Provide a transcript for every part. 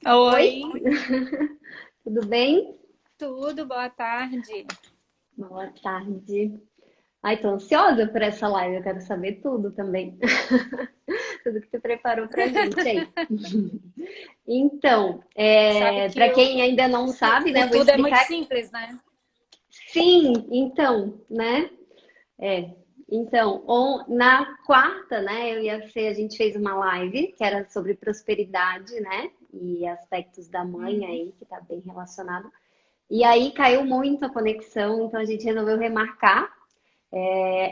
Oi, Oi, tudo bem? tudo, boa tarde. Boa tarde. Ai, tô ansiosa por essa live, eu quero saber tudo também. Tudo que você preparou pra gente aí. Então, Sabe para que quem ainda não sabe, o né, vou tudo é muito explicar. simples, né? Sim, então, né? É. Então, na quarta, né, a gente fez uma live que era sobre prosperidade, né? E aspectos da mãe Uhum. aí, que tá bem relacionado. E aí caiu muito a conexão, então a gente resolveu remarcar.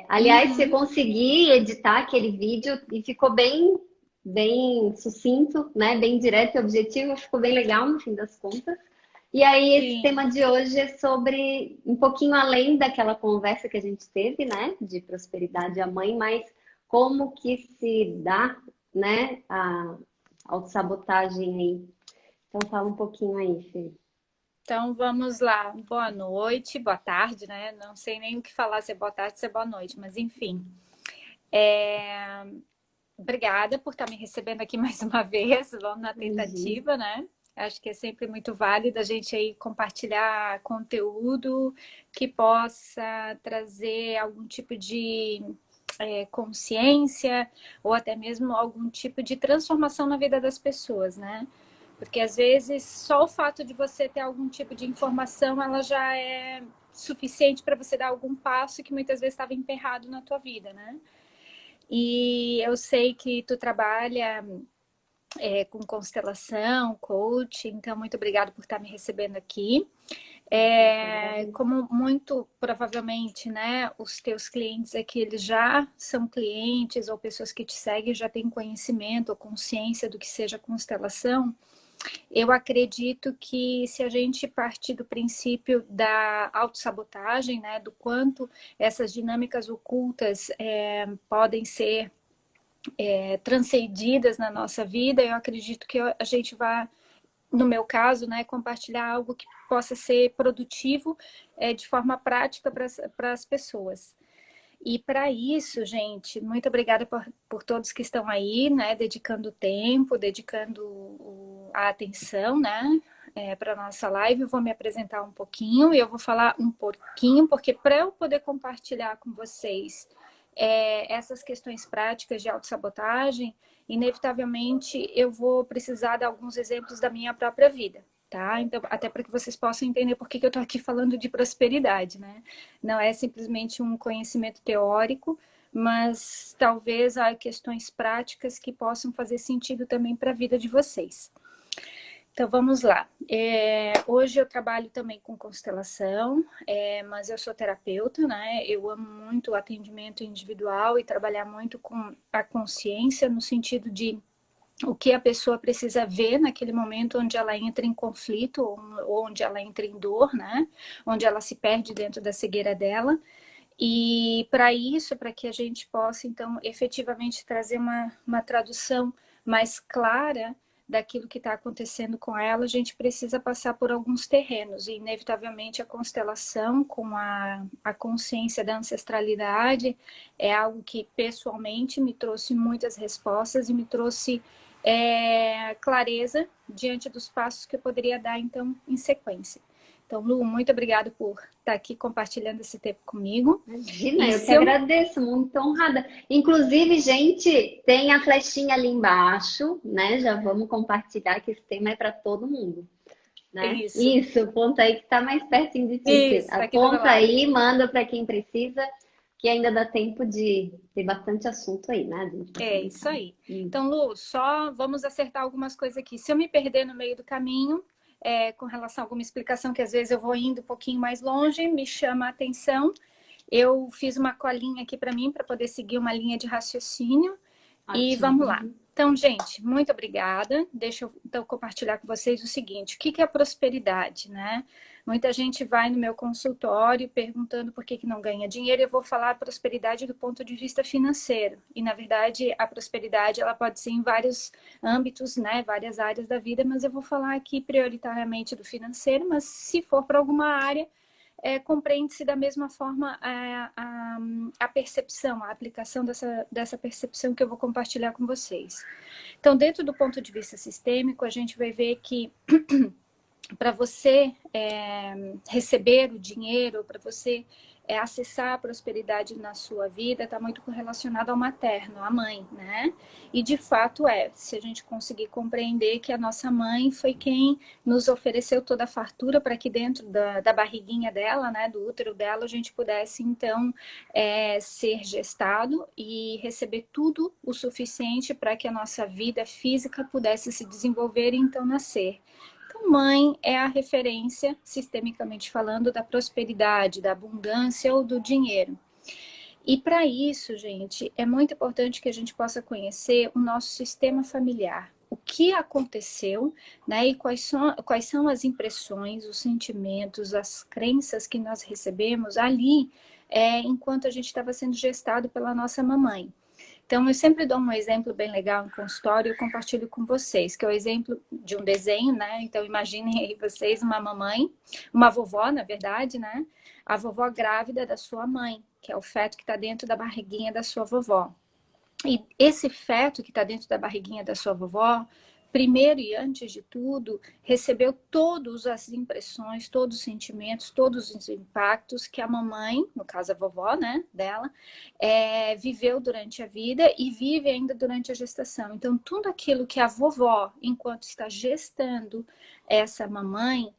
Aliás, você Uhum. consegui editar aquele vídeo e ficou bem sucinto, né? Bem direto e objetivo, ficou bem legal no fim das contas. E aí, esse Sim. tema de hoje é sobre um pouquinho além daquela conversa que a gente teve, né? De prosperidade à mãe, mas como que se dá, né? A autossabotagem aí. Então, fala um pouquinho aí, Fê. Então vamos lá. Boa noite, boa tarde, né? Não sei nem o que falar, se é boa tarde, se é boa noite, mas enfim. Obrigada por estar me recebendo aqui mais uma vez. Vamos na Imagina. tentativa, né? Acho que é sempre muito válido a gente aí compartilhar conteúdo que possa trazer algum tipo de consciência ou até mesmo algum tipo de transformação na vida das pessoas, né? Porque às vezes só o fato de você ter algum tipo de informação, ela já é suficiente para você dar algum passo que muitas vezes estava emperrado na tua vida, né? E eu sei que tu trabalha com constelação, coach, então muito obrigada por estar me recebendo aqui. Eu que agradeço. Como muito provavelmente, né, os teus clientes aqui, eles já são clientes ou pessoas que te seguem, já têm conhecimento ou consciência do que seja constelação, eu acredito que se a gente partir do princípio da autossabotagem, né, do quanto essas dinâmicas ocultas podem ser transcendidas na nossa vida, eu acredito que a gente vai, no meu caso, né, compartilhar algo que possa ser produtivo de forma prática para as pessoas. E para isso, gente, muito obrigada por todos que estão aí, né, dedicando tempo, dedicando a atenção, né, para nossa live. Eu vou me apresentar um pouquinho e eu vou falar um pouquinho, porque para eu poder compartilhar com vocês essas questões práticas de autossabotagem, inevitavelmente eu vou precisar de alguns exemplos da minha própria vida. Tá? Então, até para que vocês possam entender por que eu estou aqui falando de prosperidade, né? Não é simplesmente um conhecimento teórico, mas talvez há questões práticas que possam fazer sentido também para a vida de vocês. Então vamos lá. Hoje eu trabalho também com constelação, mas eu sou terapeuta, né? Eu amo muito o atendimento individual e trabalhar muito com a consciência no sentido de o que a pessoa precisa ver naquele momento onde ela entra em conflito ou onde ela entra em dor, né? Onde ela se perde dentro da cegueira dela. E para isso, para que a gente possa, então, efetivamente trazer uma tradução mais clara daquilo que está acontecendo com ela, a gente precisa passar por alguns terrenos. E, inevitavelmente, a constelação com a consciência da ancestralidade é algo que, pessoalmente, me trouxe muitas respostas e me trouxe clareza diante dos passos que eu poderia dar, então, em sequência. Então, Lu, muito obrigada por estar aqui compartilhando esse tempo comigo. Imagina, E eu que se eu me. agradeço, muito honrada. Inclusive, gente, tem a flechinha ali embaixo, né? Já vamos compartilhar que esse tema é para todo mundo, né? Isso, Isso, aponta aí que está mais pertinho de ti, Fê. isso, aqui do meu Aponta lado. aí, manda para quem precisa, que ainda dá tempo de ter bastante assunto aí, né? A gente vai É isso comentar. aí. Então, Lu, só vamos acertar algumas coisas aqui. Se eu me perder no meio do caminho, com relação a alguma explicação que às vezes eu vou indo um pouquinho mais longe, me chama a atenção. Eu fiz uma colinha aqui para mim, para poder seguir uma linha de raciocínio. E Ótimo. vamos lá. Então, gente, muito obrigada. Deixa eu então compartilhar com vocês o seguinte: o que é a prosperidade, né? Muita gente vai no meu consultório perguntando por que não ganha dinheiro. Eu vou falar a prosperidade do ponto de vista financeiro. E, na verdade, a prosperidade ela pode ser em vários âmbitos, né? Várias áreas da vida, mas eu vou falar aqui prioritariamente do financeiro. Mas se for para alguma área, compreende-se da mesma forma a percepção, a aplicação dessa percepção que eu vou compartilhar com vocês. Então, dentro do ponto de vista sistêmico, a gente vai ver que para você receber o dinheiro, para você acessar a prosperidade na sua vida, está muito relacionado ao materno, à mãe, né? E de fato se a gente conseguir compreender que a nossa mãe foi quem nos ofereceu toda a fartura para que dentro da barriguinha dela, né, do útero dela, a gente pudesse então ser gestado e receber tudo o suficiente para que a nossa vida física pudesse se desenvolver e então nascer. Mãe é a referência, sistemicamente falando, da prosperidade, da abundância ou do dinheiro. E para isso, gente, é muito importante que a gente possa conhecer o nosso sistema familiar. O que aconteceu, né? E quais são as impressões, os sentimentos, as crenças que nós recebemos ali enquanto a gente estava sendo gestado pela nossa mamãe. Então, eu sempre dou um exemplo bem legal no consultório e eu compartilho com vocês, que é o exemplo de um desenho, né? Então, imaginem aí vocês uma mamãe, uma vovó, na verdade, né? A vovó grávida da sua mãe, que é o feto que está dentro da barriguinha da sua vovó. E esse feto que está dentro da barriguinha da sua vovó, primeiro e antes de tudo, recebeu todas as impressões, todos os sentimentos, todos os impactos que a mamãe, no caso a vovó, né, dela, viveu durante a vida e vive ainda durante a gestação. Então, tudo aquilo que a vovó, enquanto está gestando essa mamãe,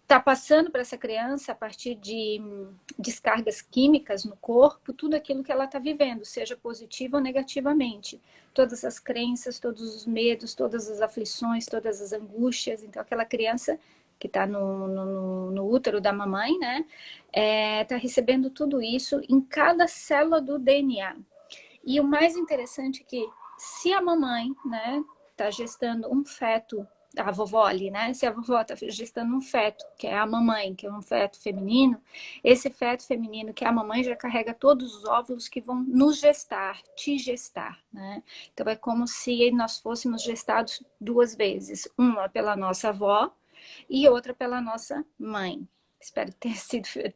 está passando para essa criança a partir de descargas químicas no corpo, tudo aquilo que ela está vivendo, seja positivo ou negativamente. Todas as crenças, todos os medos, todas as aflições, todas as angústias. Então, aquela criança que está no útero da mamãe, né, está recebendo tudo isso em cada célula do DNA. E o mais interessante é que se a mamãe, né, está gestando um feto, a vovó ali, né? Se a vovó está gestando um feto, que é a mamãe, que é um feto feminino, esse feto feminino, que é a mamãe, já carrega todos os óvulos que vão nos gestar, te gestar, né? Então é como se nós fôssemos gestados duas vezes, uma pela nossa avó e outra pela nossa mãe. Espero que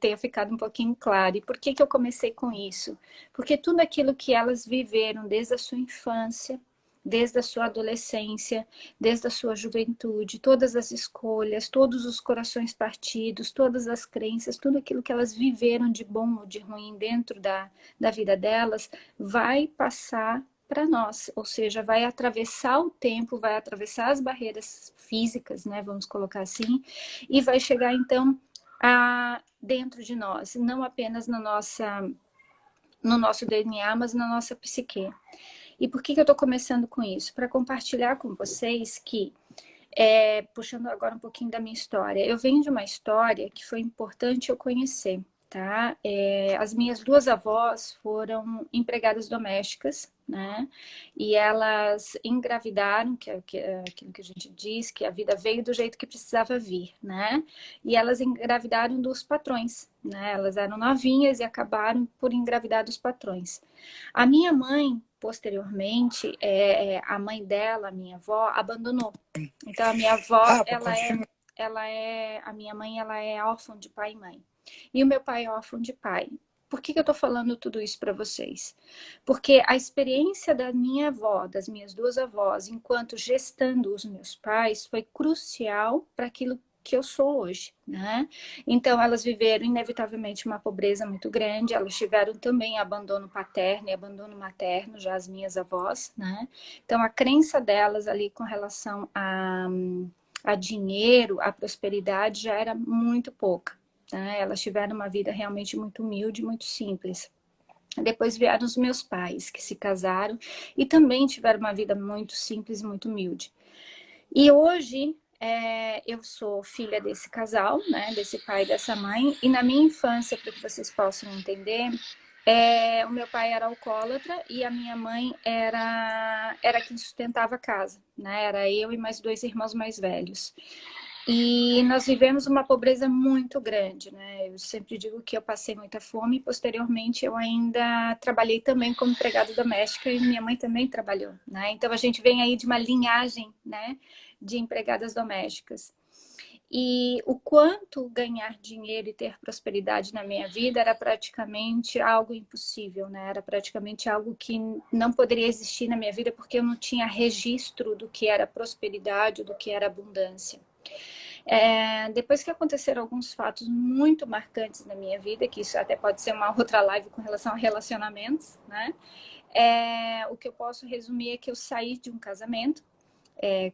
tenha ficado um pouquinho claro. E por que eu comecei com isso? Porque tudo aquilo que elas viveram desde a sua infância, desde a sua adolescência, desde a sua juventude, todas as escolhas, todos os corações partidos, todas as crenças, tudo aquilo que elas viveram de bom ou de ruim dentro da vida delas, vai passar para nós, ou seja, vai atravessar o tempo, vai atravessar as barreiras físicas, né, vamos colocar assim, e vai chegar então dentro de nós, não apenas no nosso DNA, mas na nossa psique. E por que eu estou começando com isso? Para compartilhar com vocês que, puxando agora um pouquinho da minha história, eu venho de uma história que foi importante eu conhecer, tá? As minhas duas avós foram empregadas domésticas, né? E elas engravidaram, que é aquilo que a gente diz, que a vida veio do jeito que precisava vir, né? E elas engravidaram dos patrões, né? Elas eram novinhas e acabaram por engravidar dos patrões. A minha mãe, posteriormente, a mãe dela, a minha avó, abandonou. Então, a minha avó, a minha mãe, ela é órfã de pai e mãe. E o meu pai é órfão de pai. Por que eu estou falando tudo isso para vocês? Porque a experiência da minha avó, das minhas duas avós, enquanto gestando os meus pais, foi crucial para aquilo que eu sou hoje, né? Então, elas viveram inevitavelmente uma pobreza muito grande, elas tiveram também abandono paterno e abandono materno, já as minhas avós, né? Então, a crença delas ali com relação a dinheiro, a prosperidade, já era muito pouca. Elas tiveram uma vida realmente muito humilde, muito simples. Depois vieram os meus pais, que se casaram e também tiveram uma vida muito simples e muito humilde. E hoje eu sou filha desse casal, né, desse pai e dessa mãe, e na minha infância, para que vocês possam entender, o meu pai era alcoólatra e a minha mãe era quem sustentava a casa, né? Era eu e mais dois irmãos mais velhos. E nós vivemos uma pobreza muito grande, né? Eu sempre digo que eu passei muita fome e posteriormente eu ainda trabalhei também como empregada doméstica e minha mãe também trabalhou, né? Então a gente vem aí de uma linhagem, né, de empregadas domésticas. E o quanto ganhar dinheiro e ter prosperidade na minha vida era praticamente algo impossível, né? Era praticamente algo que não poderia existir na minha vida porque eu não tinha registro do que era prosperidade, do que era abundância. Depois que aconteceram alguns fatos muito marcantes na minha vida, que isso até pode ser uma outra live com relação a relacionamentos, né? O que eu posso resumir é que eu saí de um casamento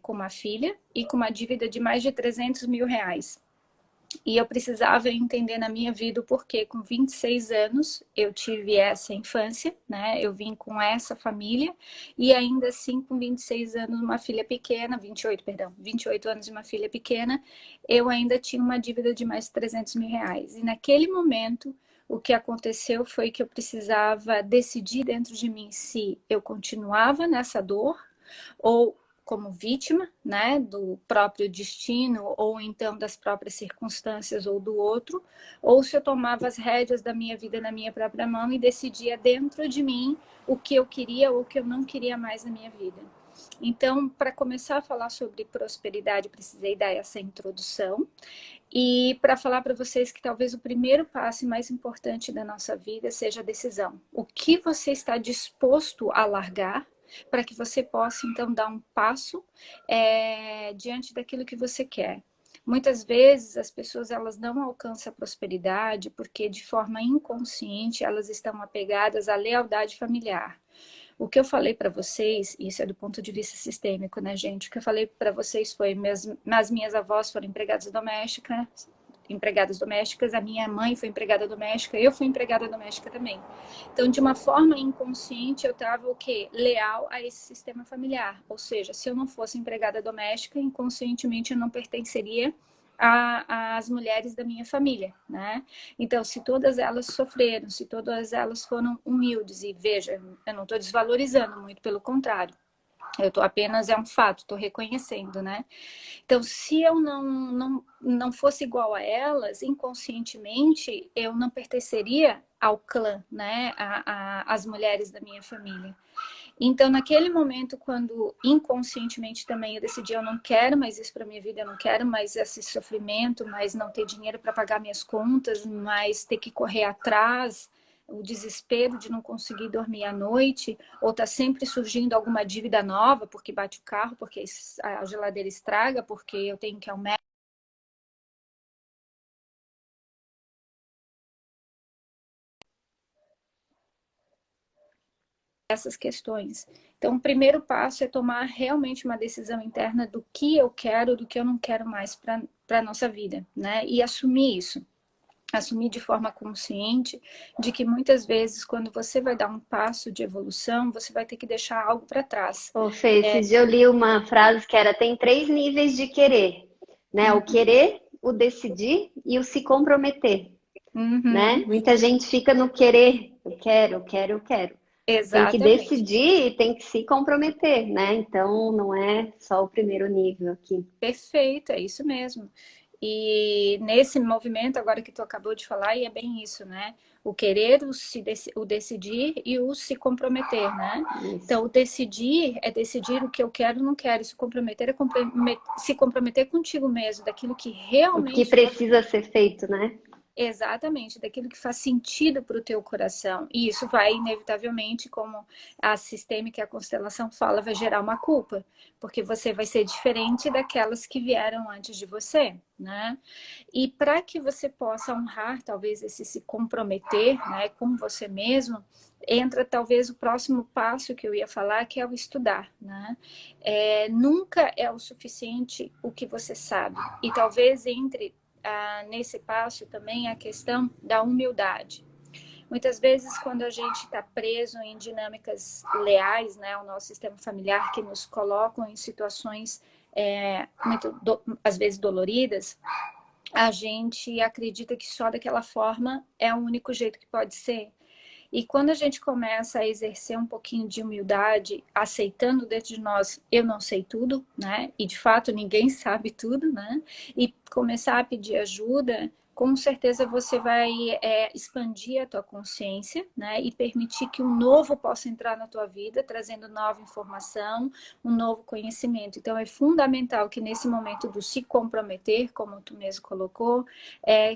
com uma filha e com uma dívida de mais de 300 mil reais. E eu precisava entender na minha vida o porquê. Com 26 anos, eu tive essa infância, né? Eu vim com essa família e ainda assim, com 26 anos, uma filha pequena, 28, perdão, 28 anos e uma filha pequena, eu ainda tinha uma dívida de mais de 300 mil reais. E naquele momento, o que aconteceu foi que eu precisava decidir dentro de mim se eu continuava nessa dor ou como vítima, né, do próprio destino ou então das próprias circunstâncias ou do outro, ou se eu tomava as rédeas da minha vida na minha própria mão e decidia dentro de mim o que eu queria ou o que eu não queria mais na minha vida. Então, para começar a falar sobre prosperidade, precisei dar essa introdução. E para falar para vocês que talvez o primeiro passo mais importante da nossa vida seja a decisão. O que você está disposto a largar para que você possa, então, dar um passo diante daquilo que você quer. Muitas vezes as pessoas elas não alcançam a prosperidade porque de forma inconsciente elas estão apegadas à lealdade familiar. O que eu falei para vocês, isso é do ponto de vista sistêmico, né, gente? O que eu falei para vocês foi, as minhas avós foram empregadas domésticas, a minha mãe foi empregada doméstica, eu fui empregada doméstica também. Então, de uma forma inconsciente, eu estava o quê? Leal a esse sistema familiar. Ou seja, se eu não fosse empregada doméstica, inconscientemente eu não pertenceria às mulheres da minha família, né? Então, se todas elas sofreram, se todas elas foram humildes, e veja, eu não estou desvalorizando, muito pelo contrário, eu estou apenas, é um fato, estou reconhecendo, né? Então, se eu não fosse igual a elas, inconscientemente, eu não pertenceria ao clã, né? As mulheres da minha família. Então, naquele momento, quando inconscientemente também eu decidi, eu não quero mais isso para minha vida, eu não quero mais esse sofrimento, mais não ter dinheiro para pagar minhas contas, mais ter que correr atrás, o desespero de não conseguir dormir à noite, ou tá sempre surgindo alguma dívida nova, porque bate o carro, porque a geladeira estraga, porque eu tenho que ir ao médico. Essas questões. Então, o primeiro passo é tomar realmente uma decisão interna do que eu quero, do que eu não quero mais para a nossa vida, né? E assumir isso. Assumir de forma consciente de que muitas vezes, quando você vai dar um passo de evolução, você vai ter que deixar algo para trás. Ô, Fê, esses dias eu li uma frase que era: tem 3 níveis de querer, né? O querer, o decidir e o se comprometer, né? Uhum. Muita gente fica no querer, eu quero, eu quero, eu quero. Tem que Exatamente. decidir e tem que se comprometer, né? Então não é só o primeiro nível aqui. Perfeito, é isso mesmo. E nesse movimento, agora que tu acabou de falar, e é bem isso, né? O querer, o decidir e o se comprometer, né? Isso. Então, o decidir é decidir o que eu quero e não quero. Se comprometer é se comprometer contigo mesmo, daquilo que O que realmente faz. precisa ser feito, né? Exatamente, daquilo que faz sentido para o teu coração. E isso vai, inevitavelmente, como a sistêmica e a constelação fala, vai gerar uma culpa, porque você vai ser diferente daquelas que vieram antes de você, né? E para que você possa honrar, talvez, esse se comprometer, né, com você mesmo, entra talvez o próximo passo que eu ia falar, que é o estudar, né? Nunca é o suficiente o que você sabe. E talvez entre nesse passo também a questão da humildade. Muitas vezes, quando a gente está preso em dinâmicas leais, né, ao nosso sistema familiar, que nos colocam em situações às vezes doloridas, a gente acredita que só daquela forma é o único jeito que pode ser. E quando a gente começa a exercer um pouquinho de humildade, aceitando dentro de nós, eu não sei tudo, né? E de fato ninguém sabe tudo, né? E começar a pedir ajuda, com certeza você vai expandir a tua consciência, né? E permitir que um novo possa entrar na tua vida, trazendo nova informação, um novo conhecimento. Então, é fundamental que nesse momento do se comprometer, como tu mesmo colocou,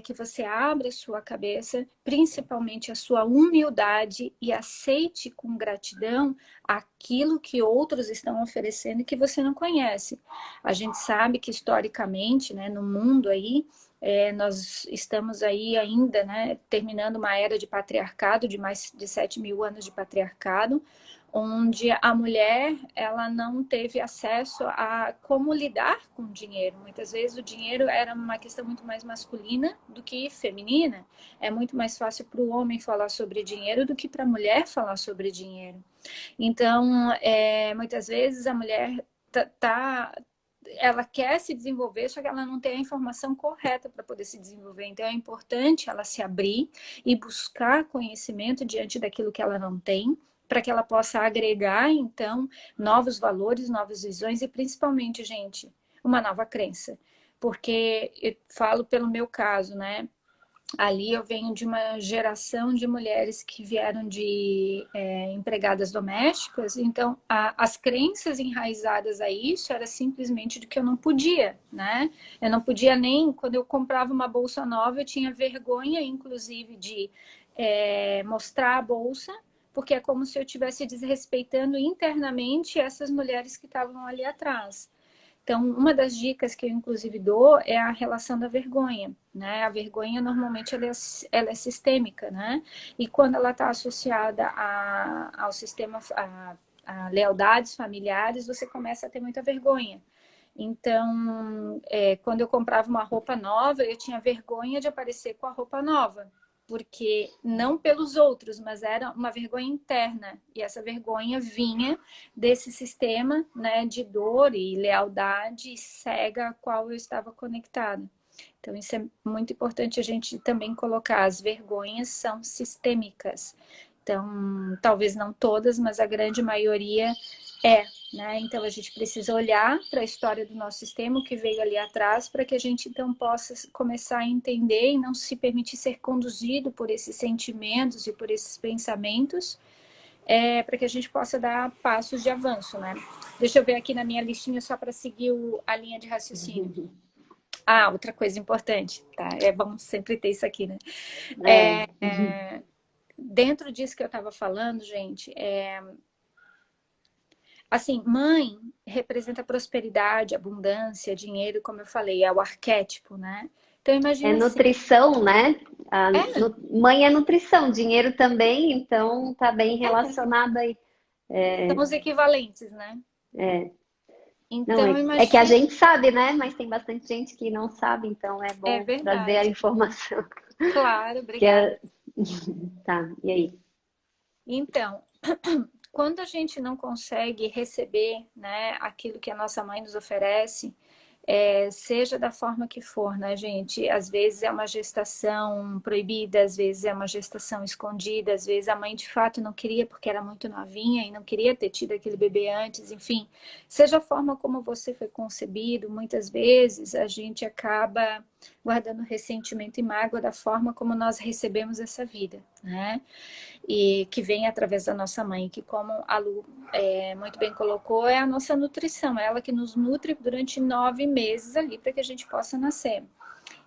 que você abra a sua cabeça, principalmente a sua humildade, e aceite com gratidão aquilo que outros estão oferecendo e que você não conhece. A gente sabe que historicamente, né, no mundo aí, nós estamos aí ainda, né, terminando uma era de patriarcado, de mais de 7.000 anos de patriarcado, onde a mulher, ela não teve acesso a como lidar com o dinheiro. Muitas vezes o dinheiro era uma questão muito mais masculina do que feminina. É muito mais fácil para o homem falar sobre dinheiro do que para a mulher falar sobre dinheiro. Então, muitas vezes a mulher ela quer se desenvolver, só que ela não tem a informação correta para poder se desenvolver. Então, é importante ela se abrir e buscar conhecimento diante daquilo que ela não tem, para que ela possa agregar, então, novos valores, novas visões e, principalmente, gente, uma nova crença. Porque eu falo pelo meu caso, né? Ali eu venho de uma geração de mulheres que vieram de empregadas domésticas, então as crenças enraizadas a isso era simplesmente de que eu não podia, né? Eu não podia nem, quando eu comprava uma bolsa nova, eu tinha vergonha, inclusive, de mostrar a bolsa, porque é como se eu estivesse desrespeitando internamente essas mulheres que estavam ali atrás. Então, uma das dicas que eu, inclusive, dou é a relação da vergonha, né? A vergonha, normalmente, ela é sistêmica, né? E quando ela está associada ao sistema, a lealdades familiares, você começa a ter muita vergonha. Então, quando eu comprava uma roupa nova, eu tinha vergonha de aparecer com a roupa nova. Porque, não pelos outros, mas era uma vergonha interna. E essa vergonha vinha desse sistema, né, de dor e lealdade cega a qual eu estava conectada. Então, isso é muito importante a gente também colocar. As vergonhas são sistêmicas. Então, talvez não todas, mas a grande maioria né? Então, a gente precisa olhar para a história do nosso sistema, o que veio ali atrás, para que a gente, então, possa começar a entender e não se permitir ser conduzido por esses sentimentos e por esses pensamentos, para que a gente possa dar passos de avanço, né? Deixa eu ver aqui na minha listinha, só para seguir a linha de raciocínio. Ah, outra coisa importante, tá? É bom sempre ter isso aqui, né? Dentro disso que eu estava falando, gente, assim, mãe representa prosperidade, abundância, dinheiro, como eu falei, é o arquétipo, né? Então, É imagina assim. nutrição, né? É, Mãe é nutrição, dinheiro também, então tá bem relacionado aí. são os equivalentes, né? É, não, Então, é que a imagina. gente sabe, né? Mas tem bastante gente que não sabe, então é É bom trazer a verdade. informação. Claro, Que obrigada. é... Tá, e aí? Então, quando a gente não consegue receber, né, aquilo que a nossa mãe nos oferece, seja da forma que for, né, gente? Às vezes é uma gestação proibida, às vezes é uma gestação escondida, às vezes a mãe de fato não queria porque era muito novinha e não queria ter tido aquele bebê antes, enfim. Seja a forma como você foi concebido, muitas vezes a gente acaba guardando ressentimento e mágoa da forma como nós recebemos essa vida, né? E que vem através da nossa mãe, que como a Lu muito bem colocou, é a nossa nutrição, é ela que nos nutre durante 9 meses ali para que a gente possa nascer.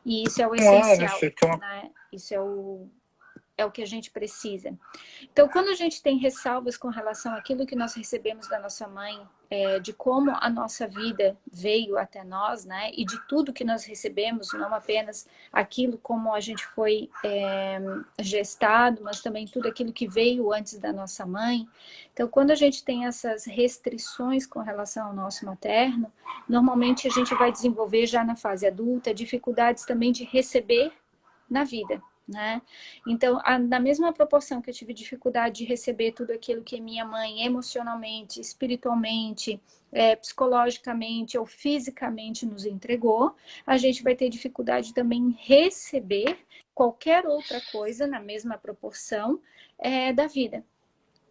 E isso é o essencial, né? Isso é o que a gente precisa. Então, quando a gente tem ressalvas com relação àquilo que nós recebemos da nossa mãe, de como a nossa vida veio até nós, né? E de tudo que nós recebemos, não apenas aquilo como a gente foi gestado, mas também tudo aquilo que veio antes da nossa mãe. Então, quando a gente tem essas restrições com relação ao nosso materno, normalmente a gente vai desenvolver já na fase adulta dificuldades também de receber na vida, né? Então, na mesma proporção que eu tive dificuldade de receber tudo aquilo que minha mãe emocionalmente, espiritualmente, psicologicamente ou fisicamente nos entregou, a gente vai ter dificuldade também em receber qualquer outra coisa na mesma proporção da vida.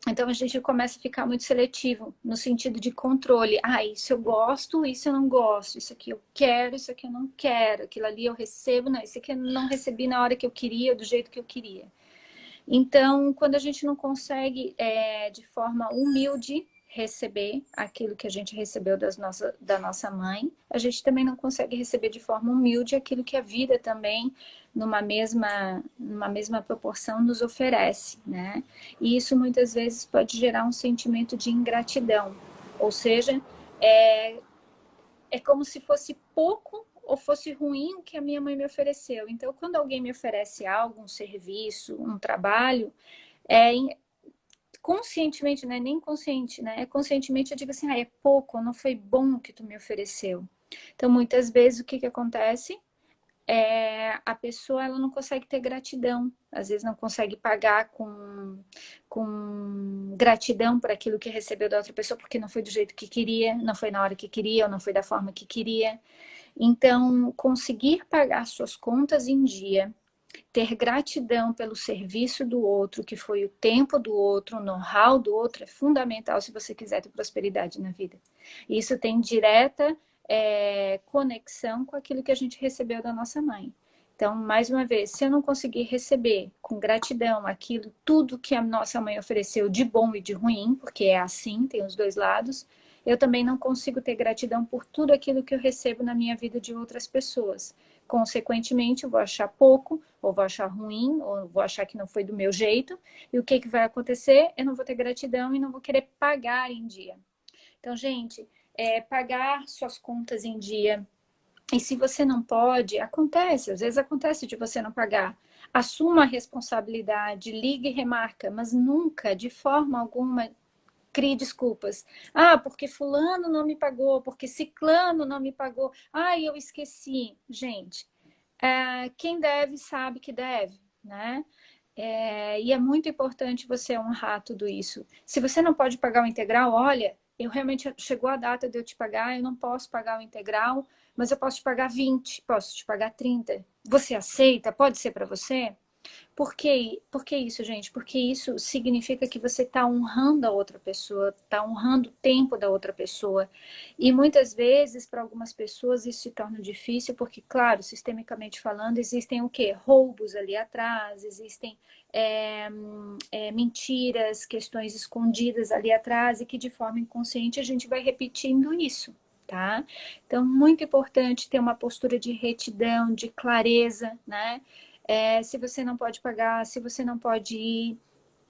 Então a gente começa a ficar muito seletivo no sentido de controle. Ah, isso eu gosto, isso eu não gosto, isso aqui eu quero, isso aqui eu não quero, aquilo ali eu recebo, não, isso aqui eu não recebi na hora que eu queria, do jeito que eu queria. Então, quando a gente não consegue, de forma humilde, receber aquilo que a gente recebeu da nossa mãe, a gente também não consegue receber de forma humilde aquilo que a vida também, numa mesma proporção, nos oferece, né? E isso muitas vezes pode gerar um sentimento de ingratidão, ou seja, é, é como se fosse pouco ou fosse ruim o que a minha mãe me ofereceu. Então, quando alguém me oferece algo, um serviço, um trabalho, é, conscientemente, não é nem consciente, né? É conscientemente eu digo assim, é pouco, não foi bom o que tu me ofereceu. Então, muitas vezes, o que que acontece? A pessoa ela não consegue ter gratidão, às vezes não consegue pagar com gratidão por aquilo que recebeu da outra pessoa, porque não foi do jeito que queria, não foi na hora que queria, ou não foi da forma que queria. Então, conseguir pagar suas contas em dia, ter gratidão pelo serviço do outro, que foi o tempo do outro, o know-how do outro, é fundamental se você quiser ter prosperidade na vida. Isso tem direta conexão com aquilo que a gente recebeu da nossa mãe. Então, mais uma vez, se eu não conseguir receber com gratidão aquilo, tudo que a nossa mãe ofereceu de bom e de ruim, porque é assim, tem os dois lados, eu também não consigo ter gratidão por tudo aquilo que eu recebo na minha vida de outras pessoas. Consequentemente, eu vou achar pouco, ou vou achar ruim, ou vou achar que não foi do meu jeito. E o que, que vai acontecer? Eu não vou ter gratidão e não vou querer pagar em dia. Então, gente, pagar suas contas em dia. E se você não pode, acontece, às vezes acontece de você não pagar. Assuma a responsabilidade, ligue e remarca, mas nunca, de forma alguma, crie desculpas. Ah, porque fulano não me pagou, porque ciclano não me pagou. Ah, eu esqueci. Gente, quem deve sabe que deve, né? E é muito importante você honrar tudo isso. Se você não pode pagar o integral, olha, eu realmente chegou a data de eu te pagar, eu não posso pagar o integral, mas eu posso te pagar 20, posso te pagar 30. Você aceita? Pode ser para você? Por que isso, gente? Porque isso significa que você está honrando a outra pessoa, está honrando o tempo da outra pessoa. E muitas vezes, para algumas pessoas, isso se torna difícil, porque, claro, sistemicamente falando, existem o quê? Roubos ali atrás, existem mentiras, questões escondidas ali atrás, e que de forma inconsciente a gente vai repetindo isso. Tá? Então, muito importante ter uma postura de retidão, de clareza, né? Se você não pode pagar, se você não pode ir,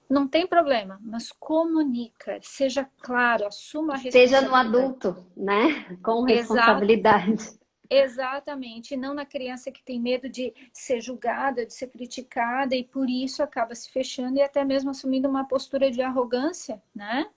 não tem problema, mas comunica, seja claro, assuma a Seja no responsabilidade. adulto, né? Com Exa responsabilidade. exatamente, e não na criança que tem medo de ser julgada, de ser criticada e por isso acaba se fechando e até mesmo assumindo uma postura de arrogância, né?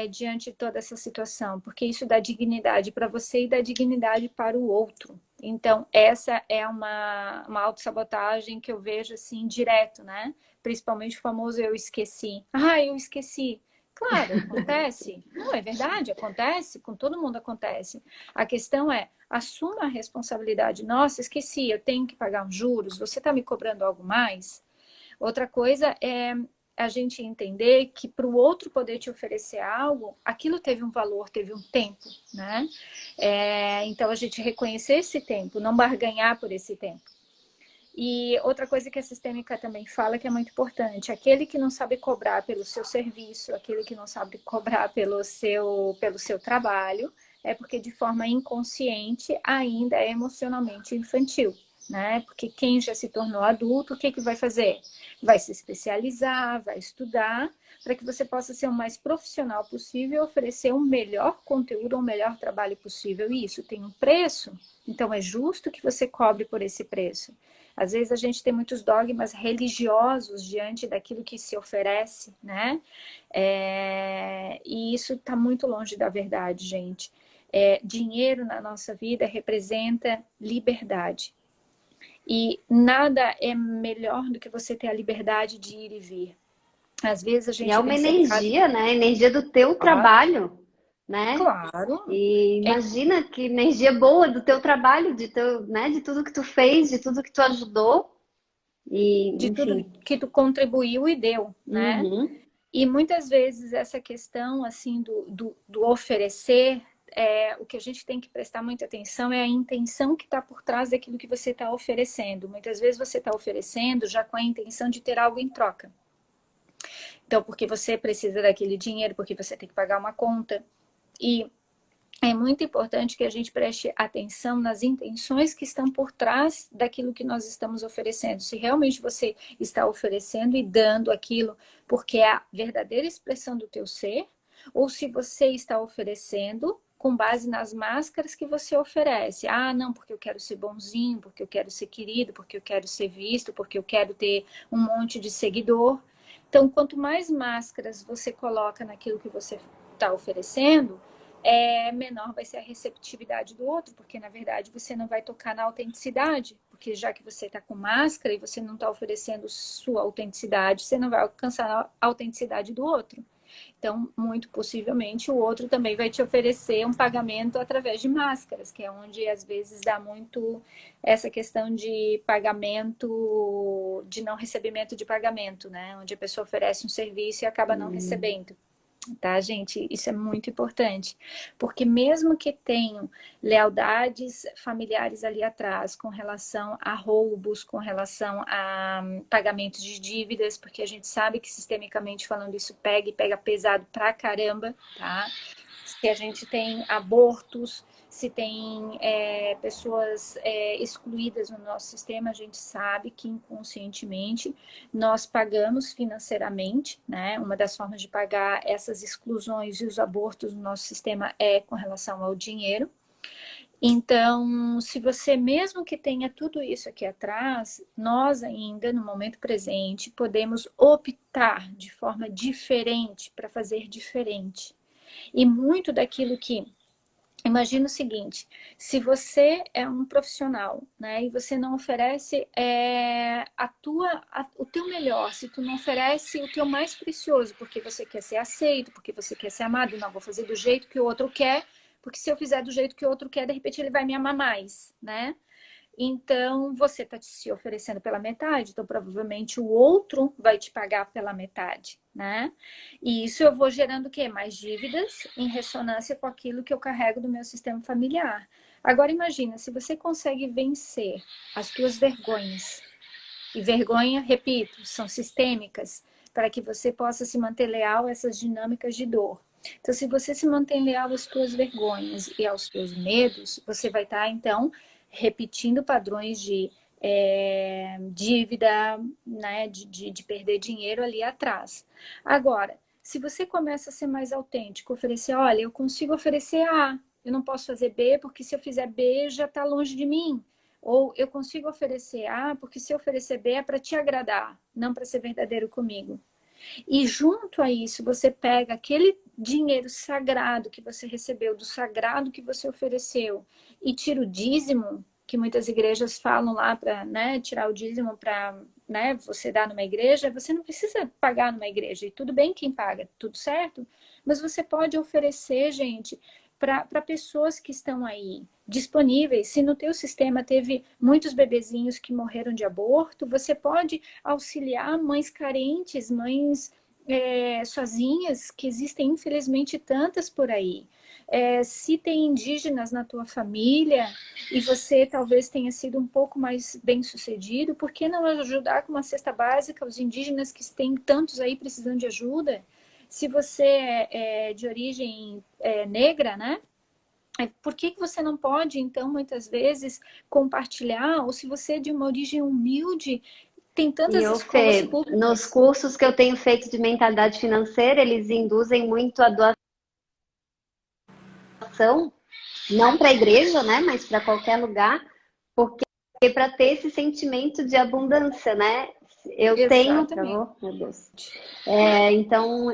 Diante de toda essa situação, porque isso dá dignidade para você e dá dignidade para o outro. Então, essa é uma autossabotagem que eu vejo assim direto, né? Principalmente o famoso eu esqueci. Ah, eu esqueci. Claro, acontece. Não, é verdade, acontece, com todo mundo acontece. A questão é, assuma a responsabilidade. Nossa, esqueci, eu tenho que pagar os juros, você está me cobrando algo mais? Outra coisa é a gente entender que para o outro poder te oferecer algo, aquilo teve um valor, teve um tempo, né? Então a gente reconhecer esse tempo, não barganhar por esse tempo. E outra coisa que a sistêmica também fala que é muito importante, aquele que não sabe cobrar pelo seu serviço, aquele que não sabe cobrar pelo seu trabalho, é porque de forma inconsciente ainda é emocionalmente infantil, né? Porque quem já se tornou adulto, o que que vai fazer? Vai se especializar, vai estudar, para que você possa ser o mais profissional possível e oferecer o melhor conteúdo, o melhor trabalho possível. E isso tem um preço, então é justo que você cobre por esse preço. Às vezes a gente tem muitos dogmas religiosos diante daquilo que se oferece, né? E isso está muito longe da verdade, gente. Dinheiro na nossa vida representa liberdade. E nada é melhor do que você ter a liberdade de ir e vir. Às vezes a E é gente uma vem cercado. energia, né? Energia do teu Claro, trabalho, né? claro. E É imagina que energia boa do teu trabalho, né? De tudo que tu fez, de tudo que tu ajudou. E, de tudo enfim. que tu contribuiu e deu, né? Uhum. E muitas vezes essa questão assim do oferecer, o que a gente tem que prestar muita atenção é a intenção que está por trás daquilo que você está oferecendo. Muitas vezes você está oferecendo já com a intenção de ter algo em troca. Então, porque você precisa daquele dinheiro, porque você tem que pagar uma conta. E é muito importante que a gente preste atenção nas intenções que estão por trás daquilo que nós estamos oferecendo. Se realmente você está oferecendo e dando aquilo porque é a verdadeira expressão do teu ser, ou se você está oferecendo com base nas máscaras que você oferece. Ah, não, porque eu quero ser bonzinho, porque eu quero ser querido, porque eu quero ser visto, porque eu quero ter um monte de seguidor. Então, quanto mais máscaras você coloca naquilo que você está oferecendo, menor vai ser a receptividade do outro, porque na verdade você não vai tocar na autenticidade, porque já que você está com máscara e você não está oferecendo sua autenticidade, você não vai alcançar a autenticidade do outro. Então, muito possivelmente, o outro também vai te oferecer um pagamento através de máscaras, que é onde às vezes dá muito essa questão de pagamento, de não recebimento de pagamento, né? Onde a pessoa oferece um serviço e acaba não recebendo. Tá, gente? Isso é muito importante, porque mesmo que tenham lealdades familiares ali atrás com relação a roubos, com relação a pagamentos de dívidas, porque a gente sabe que sistemicamente falando isso pega e pega pesado pra caramba, tá? Se a gente tem abortos, se tem pessoas excluídas no nosso sistema, a gente sabe que inconscientemente nós pagamos financeiramente, né? Uma das formas de pagar essas exclusões e os abortos no nosso sistema é com relação ao dinheiro. Então, se você mesmo que tenha tudo isso aqui atrás, nós ainda, no momento presente, podemos optar de forma diferente para fazer diferente. E muito daquilo que... Imagina o seguinte, se você é um profissional, né, e você não oferece o teu melhor, se tu não oferece o teu mais precioso, porque você quer ser aceito, porque você quer ser amado, não, vou fazer do jeito que o outro quer, porque se eu fizer do jeito que o outro quer, de repente ele vai me amar mais, né? Então, você está se oferecendo pela metade, então provavelmente o outro vai te pagar pela metade, né? E isso eu vou gerando o quê? Mais dívidas em ressonância com aquilo que eu carrego do meu sistema familiar. Agora imagina, se você consegue vencer as tuas vergonhas, e vergonha, repito, são sistêmicas, para que você possa se manter leal a essas dinâmicas de dor. Então, se você se mantém leal às tuas vergonhas e aos teus medos, você vai estar, então, repetindo padrões de dívida, né, de perder dinheiro ali atrás. Agora, se você começa a ser mais autêntico, oferecer, olha, eu consigo oferecer A, eu não posso fazer B, porque se eu fizer B já está longe de mim. Ou eu consigo oferecer A, porque se eu oferecer B é para te agradar, não para ser verdadeiro comigo. E junto a isso, você pega aquele dinheiro sagrado que você recebeu, do sagrado que você ofereceu, e tira o dízimo, que muitas igrejas falam lá para, né, tirar o dízimo para, né, você dar numa igreja. Você não precisa pagar numa igreja, e tudo bem quem paga, tudo certo, mas você pode oferecer, gente, para pessoas que estão aí disponíveis. Se no teu sistema teve muitos bebezinhos que morreram de aborto, você pode auxiliar mães carentes, mães sozinhas, que existem infelizmente tantas por aí. Se tem indígenas na tua família e você talvez tenha sido um pouco mais bem sucedido, por que não ajudar com uma cesta básica os indígenas que têm tantos aí precisando de ajuda? Se você é de origem negra, né? Por que você não pode, então, muitas vezes, compartilhar? Ou se você é de uma origem humilde, tem E tantas eu, escolas Fê, nos públicas. cursos que eu tenho feito de mentalidade financeira, eles induzem muito a doação, não para a igreja, né, mas para qualquer lugar, porque para ter esse sentimento de abundância, né? Eu tenho, Exatamente. travou? Meu Deus. Então,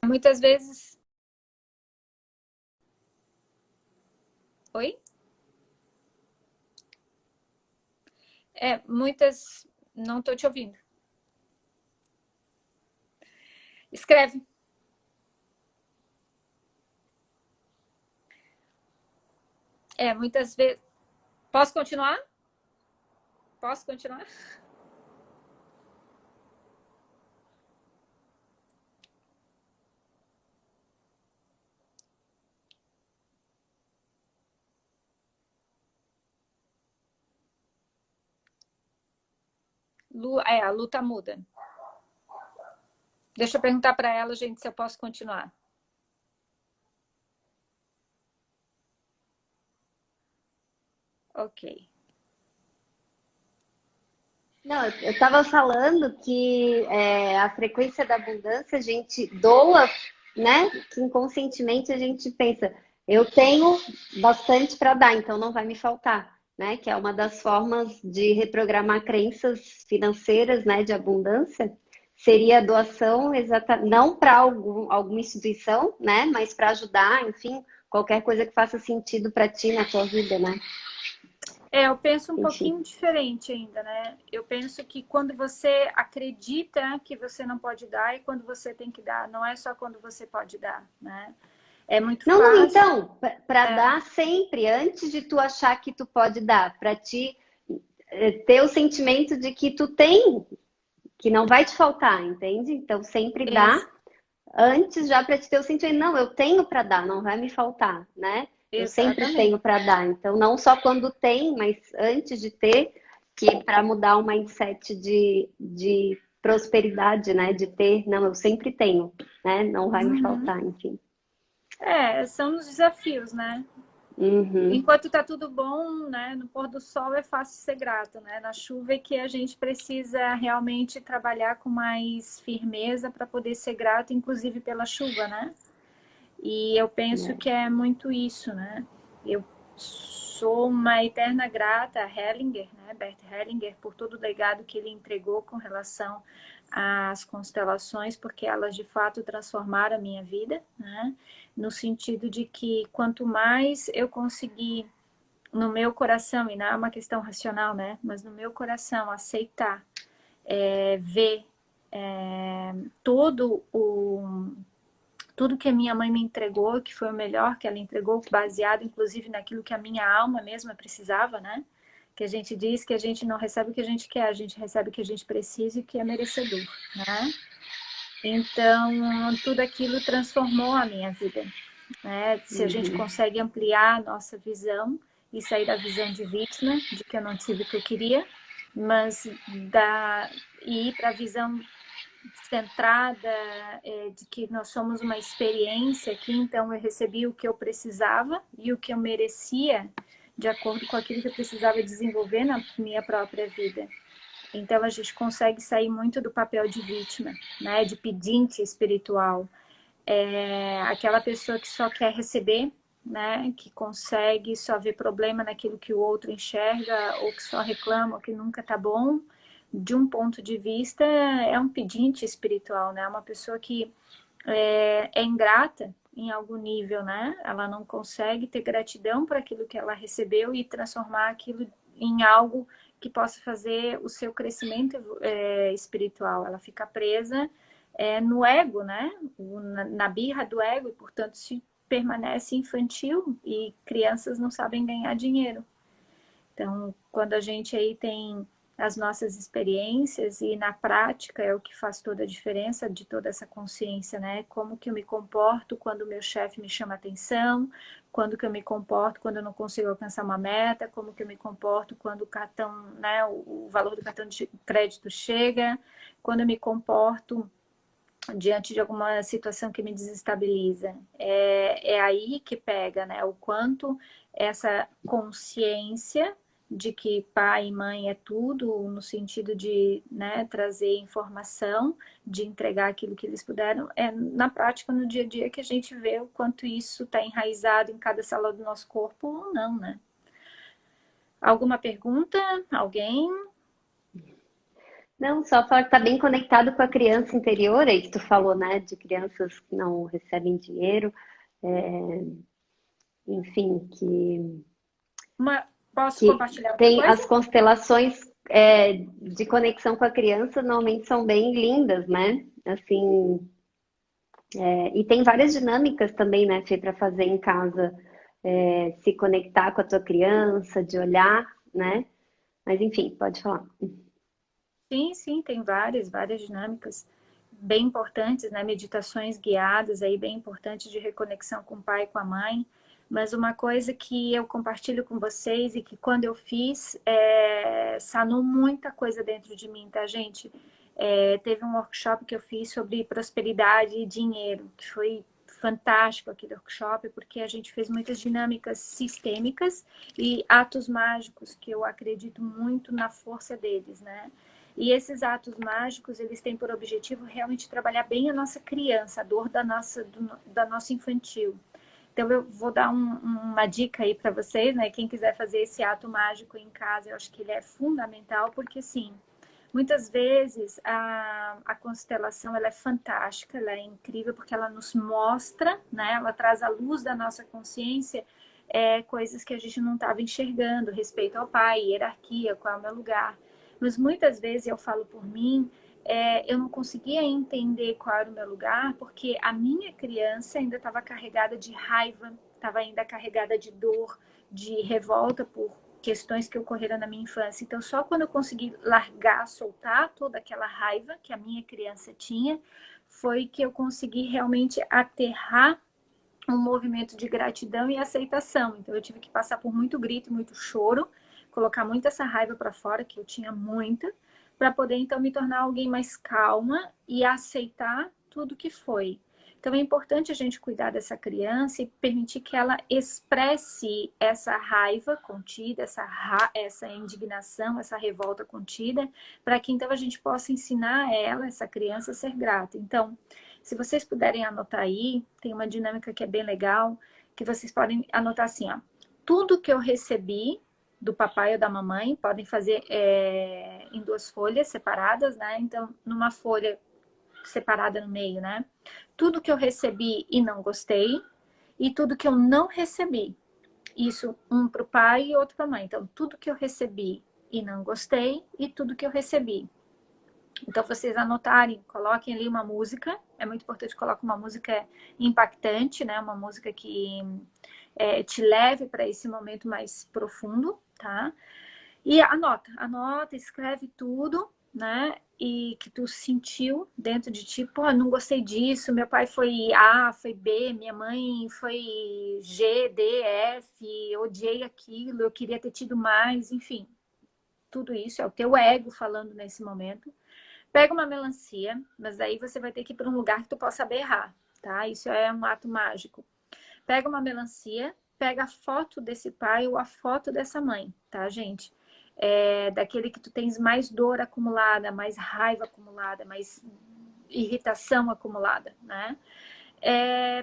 Muitas vezes... Oi? Muitas... Não estou te ouvindo. Escreve. Muitas vezes... Posso continuar? Posso continuar? A Lu tá muda. Deixa eu perguntar para ela, gente, se eu posso continuar. Ok. Não, eu estava falando que a frequência da abundância a gente doa, né? Que inconscientemente a gente pensa, eu tenho bastante para dar, então não vai me faltar, né? Que é uma das formas de reprogramar crenças financeiras, né? De abundância, seria a doação exata, não para alguma instituição, né? Mas para ajudar, enfim, qualquer coisa que faça sentido para ti na tua vida, né? Eu penso um Enfim. pouquinho diferente ainda, né? Eu penso que quando você acredita que você não pode dar e quando você tem que dar, não é só quando você pode dar, né? É muito Não, não, fácil. então, para dar sempre, antes de tu achar que tu pode dar, para ti ter o sentimento de que tu tem, que não vai te faltar, entende? Então, sempre dá Ex antes já para te ter o sentimento, não, eu tenho para dar, não vai me faltar, né? Eu sempre exatamente. tenho para dar. Então, não só quando tem, mas antes de ter, que para mudar o mindset de prosperidade, né? De ter, não, eu sempre tenho, né? Não vai me Uhum. faltar, enfim. São os desafios, né? Uhum. Enquanto tá tudo bom, né? No pôr do sol é fácil ser grato, né? Na chuva é que a gente precisa realmente trabalhar com mais firmeza para poder ser grato, inclusive pela chuva, né? E eu penso que é muito isso, né? Eu sou uma eterna grata a Hellinger, né? Bert Hellinger, por todo o legado que ele entregou com relação às constelações, porque elas de fato transformaram a minha vida, né? No sentido de que quanto mais eu conseguir no meu coração, e não é uma questão racional, né? Mas no meu coração aceitar, ver todo o tudo que a minha mãe me entregou, que foi o melhor que ela entregou, baseado inclusive naquilo que a minha alma mesma precisava, né? Que a gente diz que a gente não recebe o que a gente quer, a gente recebe o que a gente precisa e o que é merecedor, né? Então, tudo aquilo transformou a minha vida, né? Se a gente Uhum. consegue ampliar a nossa visão e sair da visão de vítima, de que eu não tive o que eu queria, mas e ir para a visão centrada, de que nós somos uma experiência aqui, então eu recebi o que eu precisava e o que eu merecia de acordo com aquilo que eu precisava desenvolver na minha própria vida. Então a gente consegue sair muito do papel de vítima, né, de pedinte espiritual, aquela pessoa que só quer receber, né, que consegue só ver problema naquilo que o outro enxerga, ou que só reclama, ou que nunca tá bom. De um ponto de vista, é um pedinte espiritual, né? Uma pessoa que é ingrata em algum nível, né? Ela não consegue ter gratidão por aquilo que ela recebeu e transformar aquilo em algo que possa fazer o seu crescimento espiritual. Ela fica presa no ego, né? Na birra do ego e, portanto, se permanece infantil e crianças não sabem ganhar dinheiro. Então, quando a gente aí tem as nossas experiências e na prática é o que faz toda a diferença de toda essa consciência, né? Como que eu me comporto quando o meu chefe me chama atenção, quando que eu me comporto quando eu não consigo alcançar uma meta, como que eu me comporto quando o cartão, né, o valor do cartão de crédito chega, quando eu me comporto diante de alguma situação que me desestabiliza. É aí que pega, né? O quanto essa consciência de que pai e mãe é tudo, no sentido de, né, trazer informação, de entregar aquilo que eles puderam, é na prática, no dia a dia, que a gente vê o quanto isso está enraizado em cada célula do nosso corpo ou não, né? Alguma pergunta? Alguém? Não, só falar que tá bem conectado com a criança interior, aí que tu falou, né, de crianças que não recebem dinheiro, é, enfim, Posso que compartilhar outra tem coisa? as constelações de conexão com a criança, normalmente são bem lindas, né? Assim, e tem várias dinâmicas também, né, Fê, para fazer em casa, se conectar com a tua criança, de olhar, né? Mas enfim, pode falar. Sim, sim, tem várias dinâmicas bem importantes, né? Meditações guiadas aí, bem importantes de reconexão com o pai e com a mãe. Mas uma coisa que eu compartilho com vocês e que quando eu fiz, sanou muita coisa dentro de mim, tá, gente? Teve um workshop que eu fiz sobre prosperidade e dinheiro, que foi fantástico aquele workshop, porque a gente fez muitas dinâmicas sistêmicas e atos mágicos, que eu acredito muito na força deles, né? E esses atos mágicos, eles têm por objetivo realmente trabalhar bem a nossa criança, a dor da nossa infantil. Então, eu vou dar uma dica aí para vocês, né? Quem quiser fazer esse ato mágico em casa, eu acho que ele é fundamental, porque, assim, muitas vezes a constelação ela é fantástica, ela é incrível, porque ela nos mostra, né? Ela traz à luz da nossa consciência coisas que a gente não estava enxergando, respeito ao pai, hierarquia, qual é o meu lugar. Mas muitas vezes eu falo por mim, eu não conseguia entender qual era o meu lugar, porque a minha criança ainda estava carregada de raiva, estava ainda carregada de dor, de revolta por questões que ocorreram na minha infância. Então, só quando eu consegui largar, soltar toda aquela raiva que a minha criança tinha, foi que eu consegui realmente aterrar um movimento de gratidão e aceitação. Então, eu tive que passar por muito grito, muito choro, colocar muito essa raiva para fora, que eu tinha muita, para poder então me tornar alguém mais calma e aceitar tudo que foi. Então é importante a gente cuidar dessa criança e permitir que ela expresse essa raiva contida, essa indignação, essa revolta contida, para que então a gente possa ensinar ela, essa criança, a ser grata. Então, se vocês puderem anotar aí, tem uma dinâmica que é bem legal, que vocês podem anotar assim, ó. Tudo que eu recebi do papai ou da mamãe, podem fazer em 2 folhas separadas, né? Então, numa folha separada no meio, né? Tudo que eu recebi e não gostei, e tudo que eu não recebi. Isso, um para o pai e outro para a mãe. Então, tudo que eu recebi e não gostei, e tudo que eu recebi. Então, vocês anotarem, coloquem ali uma música. É muito importante colocar uma música impactante, né? Uma música que te leve para esse momento mais profundo, tá? E anota, escreve tudo, né? E que tu sentiu dentro de ti, pô, não gostei disso, meu pai foi A, foi B, minha mãe foi G, D, F, odiei aquilo, eu queria ter tido mais, enfim. Tudo isso é o teu ego falando nesse momento. Pega uma melancia, mas aí você vai ter que ir para um lugar que tu possa saber errar, tá? Isso é um ato mágico. Pega uma melancia, pega a foto desse pai ou a foto dessa mãe, tá, gente? Daquele que tu tens mais dor acumulada, mais raiva acumulada, mais irritação acumulada, né?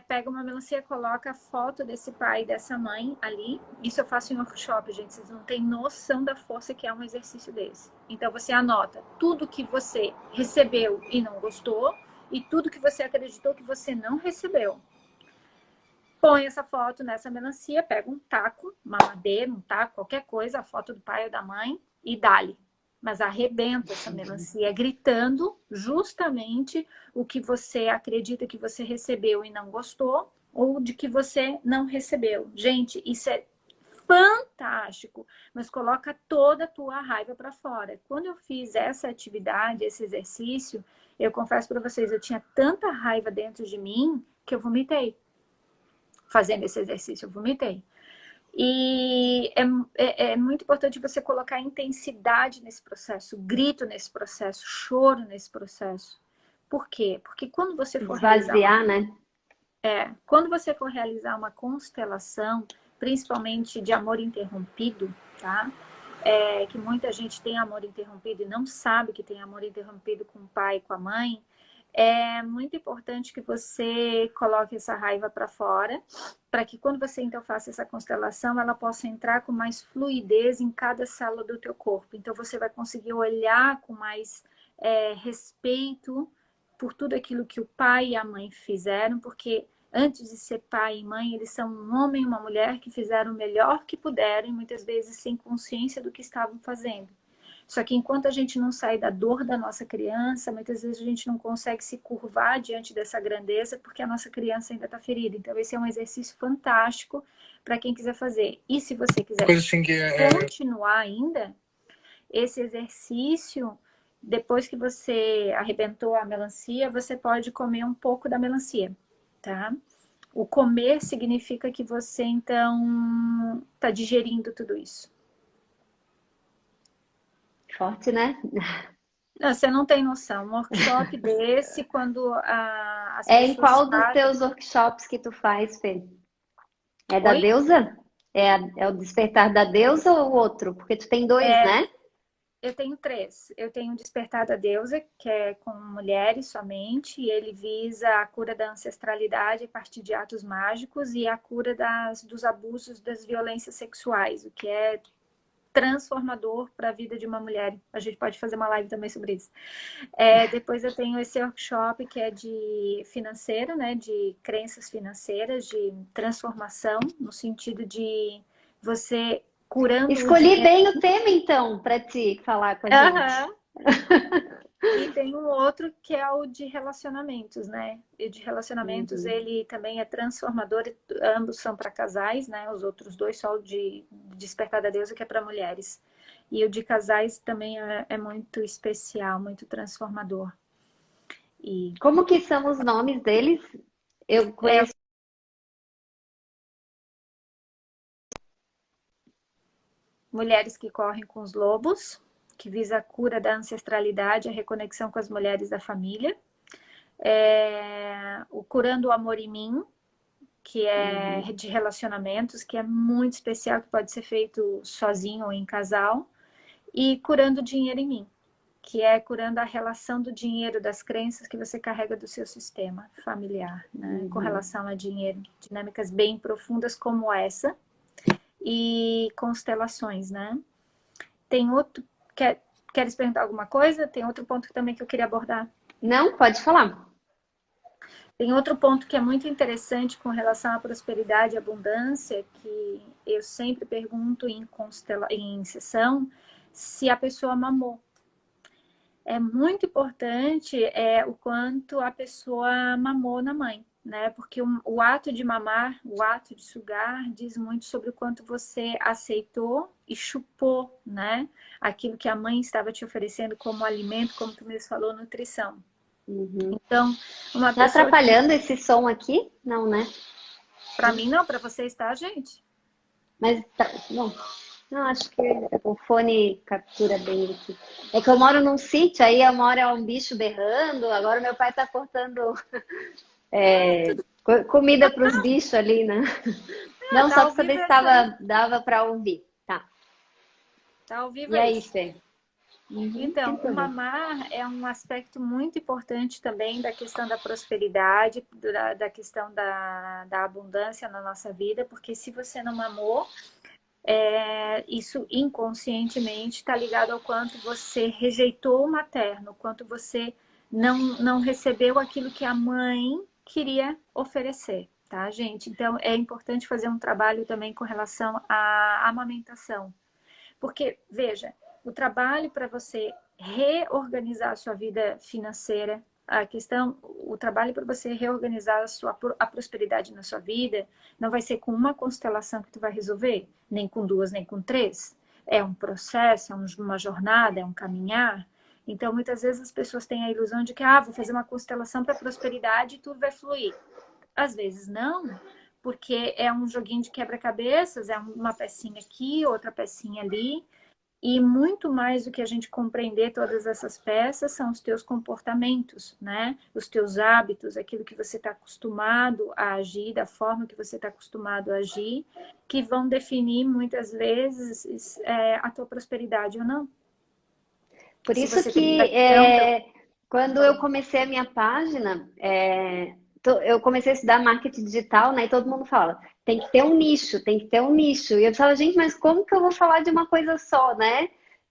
Pega uma melancia, coloca a foto desse pai e dessa mãe ali. Isso eu faço em workshop, gente. Vocês não têm noção da força que é um exercício desse. Então você anota tudo que você recebeu e não gostou e tudo que você acreditou que você não recebeu. Põe essa foto nessa melancia, pega um taco, uma madeira, um taco, qualquer coisa, a foto do pai ou da mãe e dá-lhe. Mas arrebenta essa melancia, gritando justamente o que você acredita que você recebeu e não gostou, ou de que você não recebeu. Gente, isso é fantástico, mas coloca toda a tua raiva para fora. Quando eu fiz essa atividade, esse exercício, eu confesso para vocês, eu tinha tanta raiva dentro de mim que eu vomitei. Fazendo esse exercício, eu vomitei. E é muito importante você colocar intensidade nesse processo, grito nesse processo, choro nesse processo. Por quê? Porque quando você for esvaziar, né? quando você for realizar uma constelação, principalmente de amor interrompido, tá? Que muita gente tem amor interrompido e não sabe que tem amor interrompido com o pai e com a mãe. É muito importante que você coloque essa raiva para fora, para que quando você então faça essa constelação, ela possa entrar com mais fluidez em cada célula do teu corpo. Então você vai conseguir olhar com mais respeito por tudo aquilo que o pai e a mãe fizeram, porque antes de ser pai e mãe, eles são um homem e uma mulher que fizeram o melhor que puderam e muitas vezes sem consciência do que estavam fazendo. Só que enquanto a gente não sai da dor da nossa criança, muitas vezes a gente não consegue se curvar diante dessa grandeza porque a nossa criança ainda está ferida. Então esse é um exercício fantástico para quem quiser fazer. E se você quiser continuar ainda, esse exercício, depois que você arrebentou a melancia, você pode comer um pouco da melancia, tá? O comer significa que você, então, está digerindo tudo isso. Forte, né? Não, você não tem noção. Um workshop desse, quando as É em pessoas qual dos fazem... teus workshops que tu faz, Fê? É da Oi? deusa? É o despertar da deusa ou o outro? Porque tu tem dois, É, né? eu tenho três. Eu tenho o Despertar da Deusa, que é com mulheres somente, e ele visa a cura da ancestralidade a partir de atos mágicos e a cura dos abusos, das violências sexuais, o que é transformador para a vida de uma mulher. A gente pode fazer uma live também sobre isso. Depois eu tenho esse workshop que é de financeiro, né, de crenças financeiras, de transformação, no sentido de você curando o Escolhi dinheiro. bem o tema, então, para te falar com a gente. Aham. E tem um outro que é o de relacionamentos, né? E de relacionamentos Uhum. ele também é transformador, e ambos são para casais, né? Os outros dois só o de Despertar da Deusa, que é para mulheres. E o de casais também é muito especial, muito transformador. E Como que são os nomes deles? Eu é conheço. Mulheres que Correm com os Lobos, que visa a cura da ancestralidade, a reconexão com as mulheres da família. O Curando o Amor em Mim, que é Uhum. de relacionamentos, que é muito especial, que pode ser feito sozinho ou em casal. E Curando o Dinheiro em Mim, que é curando a relação do dinheiro, das crenças que você carrega do seu sistema familiar, né? Com Uhum. relação a dinheiro. Dinâmicas bem profundas como essa. E constelações, né? Tem outro... Queres perguntar alguma coisa? Tem outro ponto também que eu queria abordar. Não, pode falar. Tem outro ponto que é muito interessante com relação à prosperidade e abundância, que eu sempre pergunto em sessão, se a pessoa mamou. É muito importante o quanto a pessoa mamou na mãe, né? Porque o ato de mamar, o ato de sugar, diz muito sobre o quanto você aceitou e chupou, né? Aquilo que a mãe estava te oferecendo como alimento, como tu mesmo falou, nutrição. Uhum. Então, uma Tá pessoa que... atrapalhando esse som aqui? Não, né? Para mim não, para você está, gente. Mas tá, bom. Não, acho que o fone captura bem aqui. É que eu moro num sítio, aí uma hora é um bicho berrando, agora meu pai tá cortando comida para os bichos ali, né? Não, Tá só ao para saber vivo se é isso aí. dava para ouvir. Tá. Tá ao vivo E é aí, isso. Fê? Uhum, sem Então, o problema. mamar é um aspecto muito importante também da questão da prosperidade, da questão da abundância na nossa vida, porque se você não mamou, isso inconscientemente está ligado ao quanto você rejeitou o materno, quanto você não recebeu aquilo que a mãe queria oferecer, tá, gente? Então, é importante fazer um trabalho também com relação à amamentação. Porque, veja, o trabalho para você reorganizar a sua vida financeira, o trabalho para você reorganizar a prosperidade na sua vida, não vai ser com uma constelação que tu vai resolver, nem com duas, nem com três. É um processo, uma jornada, é um caminhar. Então, muitas vezes as pessoas têm a ilusão de que, vou fazer uma constelação para prosperidade e tudo vai fluir. Às vezes não, porque é um joguinho de quebra-cabeças, é uma pecinha aqui, outra pecinha ali, e muito mais do que a gente compreender todas essas peças são os teus comportamentos, né? Os teus hábitos, aquilo que você está acostumado a agir, da forma que você está acostumado a agir, que vão definir muitas vezes a tua prosperidade ou não. Por Se isso você tem que gratidão pelo quando eu valor. comecei a minha página, eu comecei a estudar marketing digital, né? E todo mundo fala, tem que ter um nicho, tem que ter um nicho. E eu falava, gente, mas como que eu vou falar de uma coisa só, né?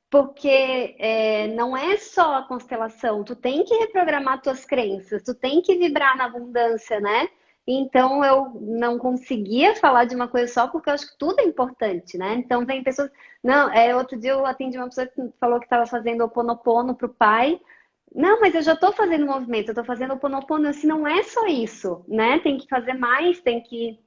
Porque não é só a constelação, tu tem que reprogramar tuas crenças, tu tem que vibrar na abundância, né? Então eu não conseguia falar de uma coisa só porque eu acho que tudo é importante, né? Então vem pessoas. Não, outro dia eu atendi uma pessoa que falou que estava fazendo o Oponopono para o pai. Não, mas eu já estou fazendo movimento, eu estou fazendo o Oponopono, assim, não é só isso, né? Tem que fazer mais, tem que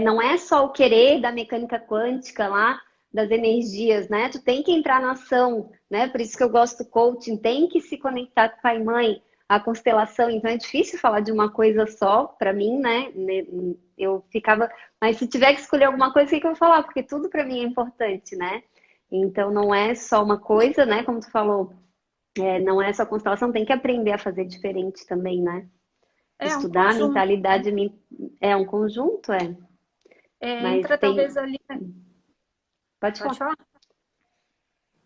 não é só o querer da mecânica quântica lá, das energias, né? Tu tem que entrar na ação, né? Por isso que eu gosto do coaching, tem que se conectar com pai e mãe. a constelação, então é difícil falar de uma coisa só para mim, né? Eu ficava, mas se tiver que escolher alguma coisa, o que que eu vou falar? Porque tudo para mim é importante, né? Então não é só uma coisa, né? Como tu falou, não é só constelação, tem que aprender a fazer diferente também, né? É um Estudar a conjunto, né? mentalidade é um conjunto, mas Entra tem. talvez ali, Pode pode falar. falar?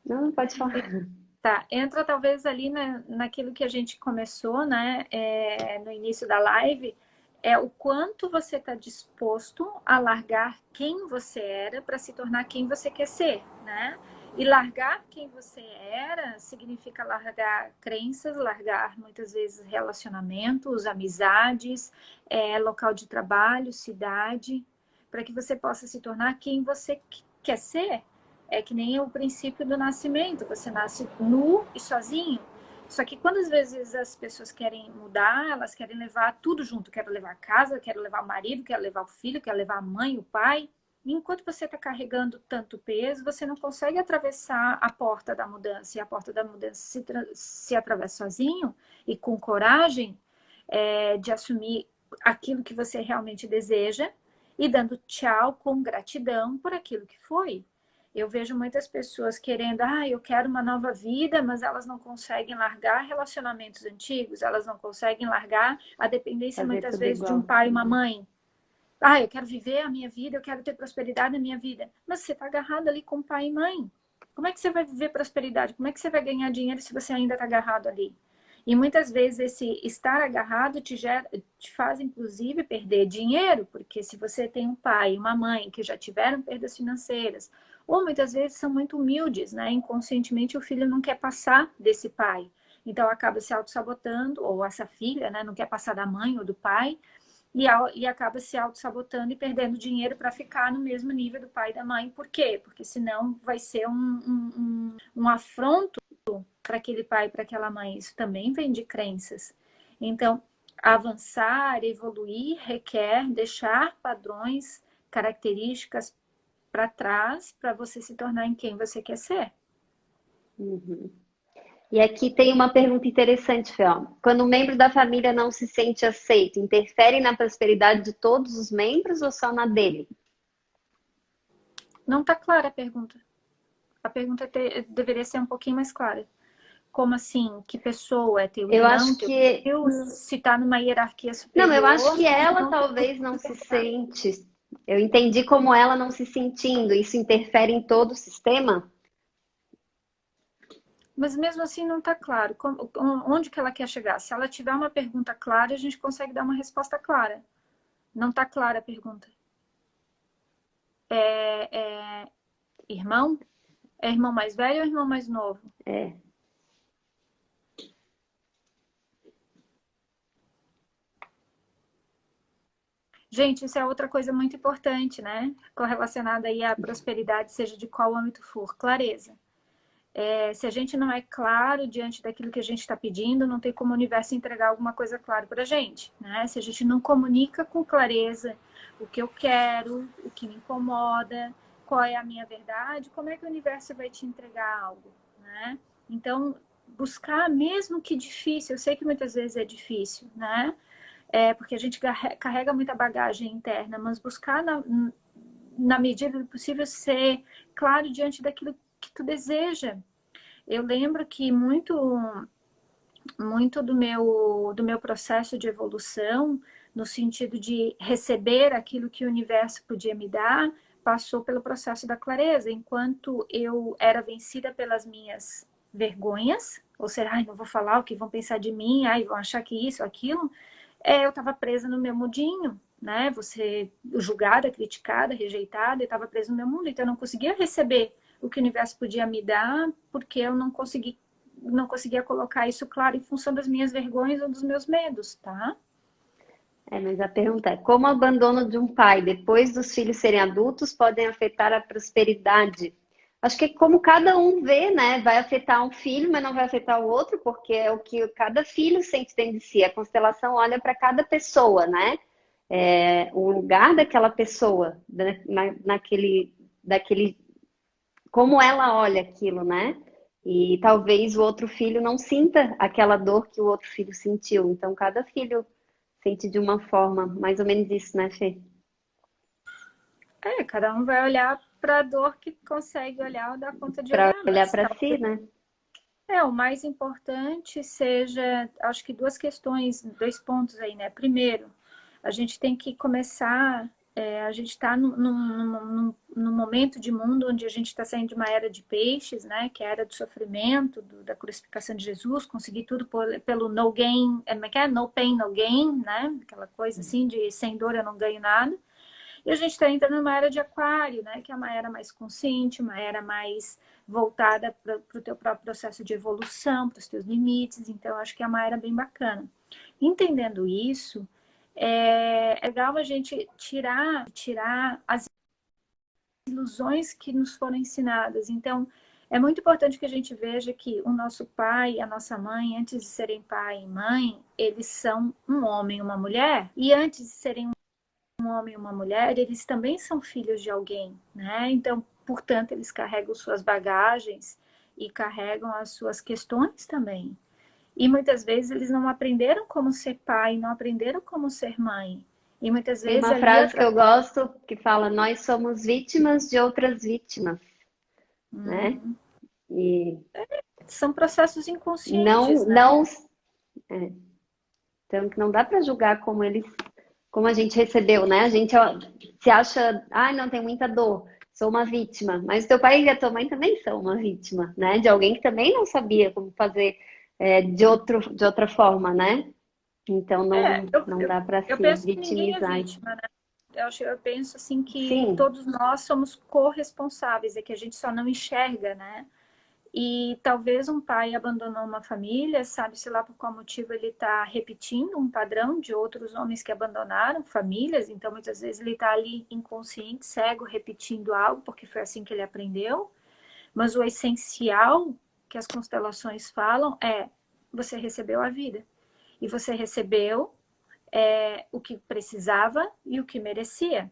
Não, não pode falar. Tá, entra talvez ali naquilo que a gente começou, né, no início da live, é o quanto você está disposto a largar quem você era para se tornar quem você quer ser, né? E largar quem você era significa largar crenças, largar muitas vezes relacionamentos, amizades, local de trabalho, cidade, para que você possa se tornar quem você quer ser. É que nem o princípio do nascimento, você nasce nu e sozinho. Só que quando às vezes as pessoas querem mudar, elas querem levar tudo junto. Quero levar a casa, quero levar o marido, quero levar o filho, quero levar a mãe, o pai. E enquanto você está carregando tanto peso, você não consegue atravessar a porta da mudança. E a porta da mudança se atravessa sozinho e com coragem de assumir aquilo que você realmente deseja e dando tchau com gratidão por aquilo que foi. Eu vejo muitas pessoas querendo, eu quero uma nova vida, mas elas não conseguem largar relacionamentos antigos, elas não conseguem largar a dependência Fazer muitas tudo vezes de um igual. pai e uma mãe. Eu quero viver a minha vida, eu quero ter prosperidade na minha vida. Mas você está agarrado ali com pai e mãe. Como é que você vai viver prosperidade? Como é que você vai ganhar dinheiro se você ainda está agarrado ali? E muitas vezes esse estar agarrado te faz, inclusive, perder dinheiro, porque se você tem um pai e uma mãe que já tiveram perdas financeiras, ou muitas vezes são muito humildes, né? Inconscientemente o filho não quer passar desse pai. Então acaba se auto-sabotando, ou essa filha, né? Não quer passar da mãe ou do pai, e acaba se auto-sabotando e perdendo dinheiro para ficar no mesmo nível do pai e da mãe. Por quê? Porque senão vai ser um afronto para aquele pai, para aquela mãe. Isso também vem de crenças. Então, avançar, evoluir, requer deixar padrões, características para trás para você se tornar em quem você quer ser. Uhum. E aqui tem uma pergunta interessante, Fê. Ó. Quando um membro da família não se sente aceito, interfere na prosperidade de todos os membros ou só na dele? Não está clara a pergunta. A pergunta deveria ser um pouquinho mais clara. Como assim? Que pessoa? É teu Eu irmão, acho teu que. filho? Se está numa hierarquia Não, eu acho superior, que ela não tem talvez não que se pensar. sente. Eu entendi como ela não se sentindo. Isso interfere em todo o sistema? Mas mesmo assim não está claro. Onde que ela quer chegar? Se ela tiver uma pergunta clara, a gente consegue dar uma resposta clara. Não está clara a pergunta. É irmão? É irmão mais velho ou irmão mais novo? É. Gente, isso é outra coisa muito importante, né? Correlacionada aí à prosperidade, seja de qual âmbito for. Clareza. Se a gente não é claro diante daquilo que a gente está pedindo, não tem como o universo entregar alguma coisa clara para a gente, né? Se a gente não comunica com clareza o que eu quero, o que me incomoda, qual é a minha verdade, como é que o universo vai te entregar algo, né? Então, buscar, mesmo que difícil, eu sei que muitas vezes é difícil, né? Porque a gente carrega muita bagagem interna, mas buscar na medida do possível ser claro diante daquilo que tu deseja. Eu lembro que muito do meu processo de evolução, no sentido de receber aquilo que o universo podia me dar, passou pelo processo da clareza. Enquanto eu era vencida pelas minhas vergonhas, ou seja, não vou falar o que vão pensar de mim, vão achar que isso, aquilo, eu estava presa no meu mundinho, né? Você julgada, criticada, rejeitada, eu estava presa no meu mundo, então eu não conseguia receber o que o universo podia me dar, porque eu não conseguia colocar isso claro em função das minhas vergonhas ou dos meus medos, tá? Mas a pergunta é: como o abandono de um pai depois dos filhos serem adultos podem afetar a prosperidade? Acho que é como cada um vê, né? Vai afetar um filho, mas não vai afetar o outro, porque é o que cada filho sente dentro de si. A constelação olha para cada pessoa, né? O lugar daquela pessoa, daquele, como ela olha aquilo, né? E talvez o outro filho não sinta aquela dor que o outro filho sentiu. Então, cada filho sente de uma forma, mais ou menos isso, né, Fê? Cada um vai olhar para a dor que consegue olhar ou dar conta de Para olhar, olhar mas para si, né? o mais importante seja, acho que duas questões, dois pontos aí, né? Primeiro, a gente tem que começar, a gente está num momento de mundo onde a gente está saindo de uma era de peixes, né? Que é a era do sofrimento, da crucificação de Jesus, conseguir tudo pelo no gain, No pain, no gain, né? Aquela coisa assim de sem dor eu não ganho nada. E a gente está entrando numa era de aquário, né? Que é uma era mais consciente, uma era mais voltada para o teu próprio processo de evolução, para os teus limites. Então, acho que é uma era bem bacana. Entendendo isso, é legal a gente tirar as ilusões que nos foram ensinadas. Então, é muito importante que a gente veja que o nosso pai e a nossa mãe, antes de serem pai e mãe, eles são um homem e uma mulher. E antes de serem um homem e uma mulher, eles também são filhos de alguém, né? Então, portanto, eles carregam suas bagagens e carregam as suas questões também. E muitas vezes eles não aprenderam como ser pai, não aprenderam como ser mãe. E muitas Tem vezes uma ali frase que eu gosto que fala: nós somos vítimas de outras vítimas, né? Hum, E são processos inconscientes, não, né? não, é, então que não dá para julgar como eles, como a gente recebeu, né? A gente ó, se acha, ai, não, tem muita dor, sou uma vítima. Mas teu pai e a tua mãe também são uma vítima, né? De alguém que também não sabia como fazer de outra forma, né? Então É, não, eu, não eu, dá para eu se penso que ninguém é vitimizar. vítima, né? Eu penso assim que Sim, todos nós somos corresponsáveis, é que a gente só não enxerga, né? E talvez um pai abandonou uma família, sabe-se lá por qual motivo ele está repetindo um padrão de outros homens que abandonaram famílias, então muitas vezes ele está ali inconsciente, cego, repetindo algo, porque foi assim que ele aprendeu. Mas o essencial que as constelações falam é: você recebeu a vida. E você recebeu o que precisava e o que merecia.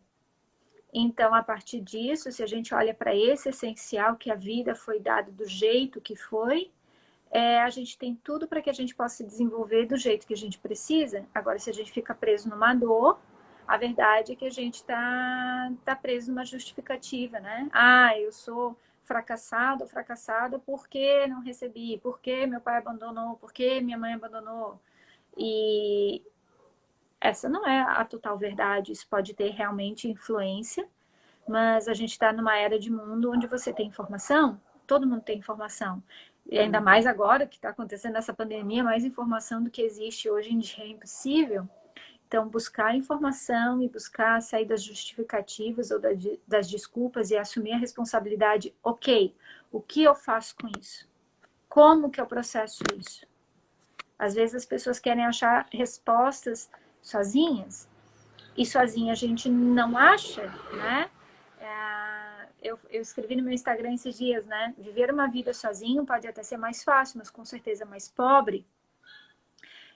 Então, a partir disso, se a gente olha para esse essencial que a vida foi dada do jeito que foi, a gente tem tudo para que a gente possa se desenvolver do jeito que a gente precisa. Agora, se a gente fica preso numa dor, a verdade é que a gente tá preso numa justificativa, né? Ah, eu sou fracassado ou fracassada porque não recebi, porque meu pai abandonou, porque minha mãe abandonou. E essa não é a total verdade. Isso pode ter realmente influência, mas a gente está numa era de mundo onde você tem informação, todo mundo tem informação. E ainda mais agora que está acontecendo essa pandemia, mais informação do que existe hoje em dia é impossível. Então, buscar informação e buscar sair das justificativas ou das desculpas e assumir a responsabilidade. Ok, o que eu faço com isso? Como que eu processo isso? Às vezes as pessoas querem achar respostas sozinhas, e sozinha a gente não acha, né? Eu escrevi no meu Instagram esses dias, né? Viver uma vida sozinho pode até ser mais fácil, mas com certeza mais pobre.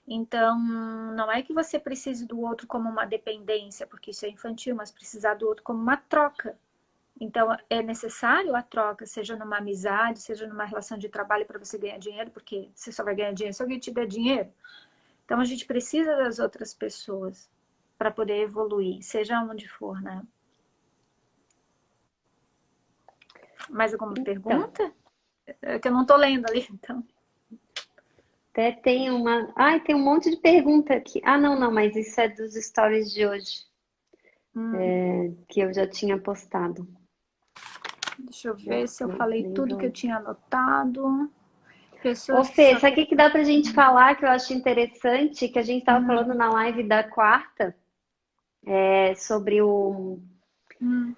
Então, não é que você precise do outro como uma dependência, porque isso é infantil, mas precisar do outro como uma troca. Então, é necessário a troca, seja numa amizade, seja numa relação de trabalho para você ganhar dinheiro, porque você só vai ganhar dinheiro se alguém te der dinheiro. Então, a gente precisa das outras pessoas para poder evoluir, seja onde for, né? Mais alguma então. pergunta? É que eu não tô lendo ali, então. Até tem uma. Ai, tem um monte de pergunta aqui. Ah, não, não, mas isso é dos stories de hoje, Hum, que eu já tinha postado. deixa eu Já ver se eu não falei tudo que eu lembro. tinha anotado. Ô, Pessoas que Fê, só sabe o têm. que que dá pra gente falar que eu acho interessante? Que a gente estava falando Hum, na live da quarta, sobre hum,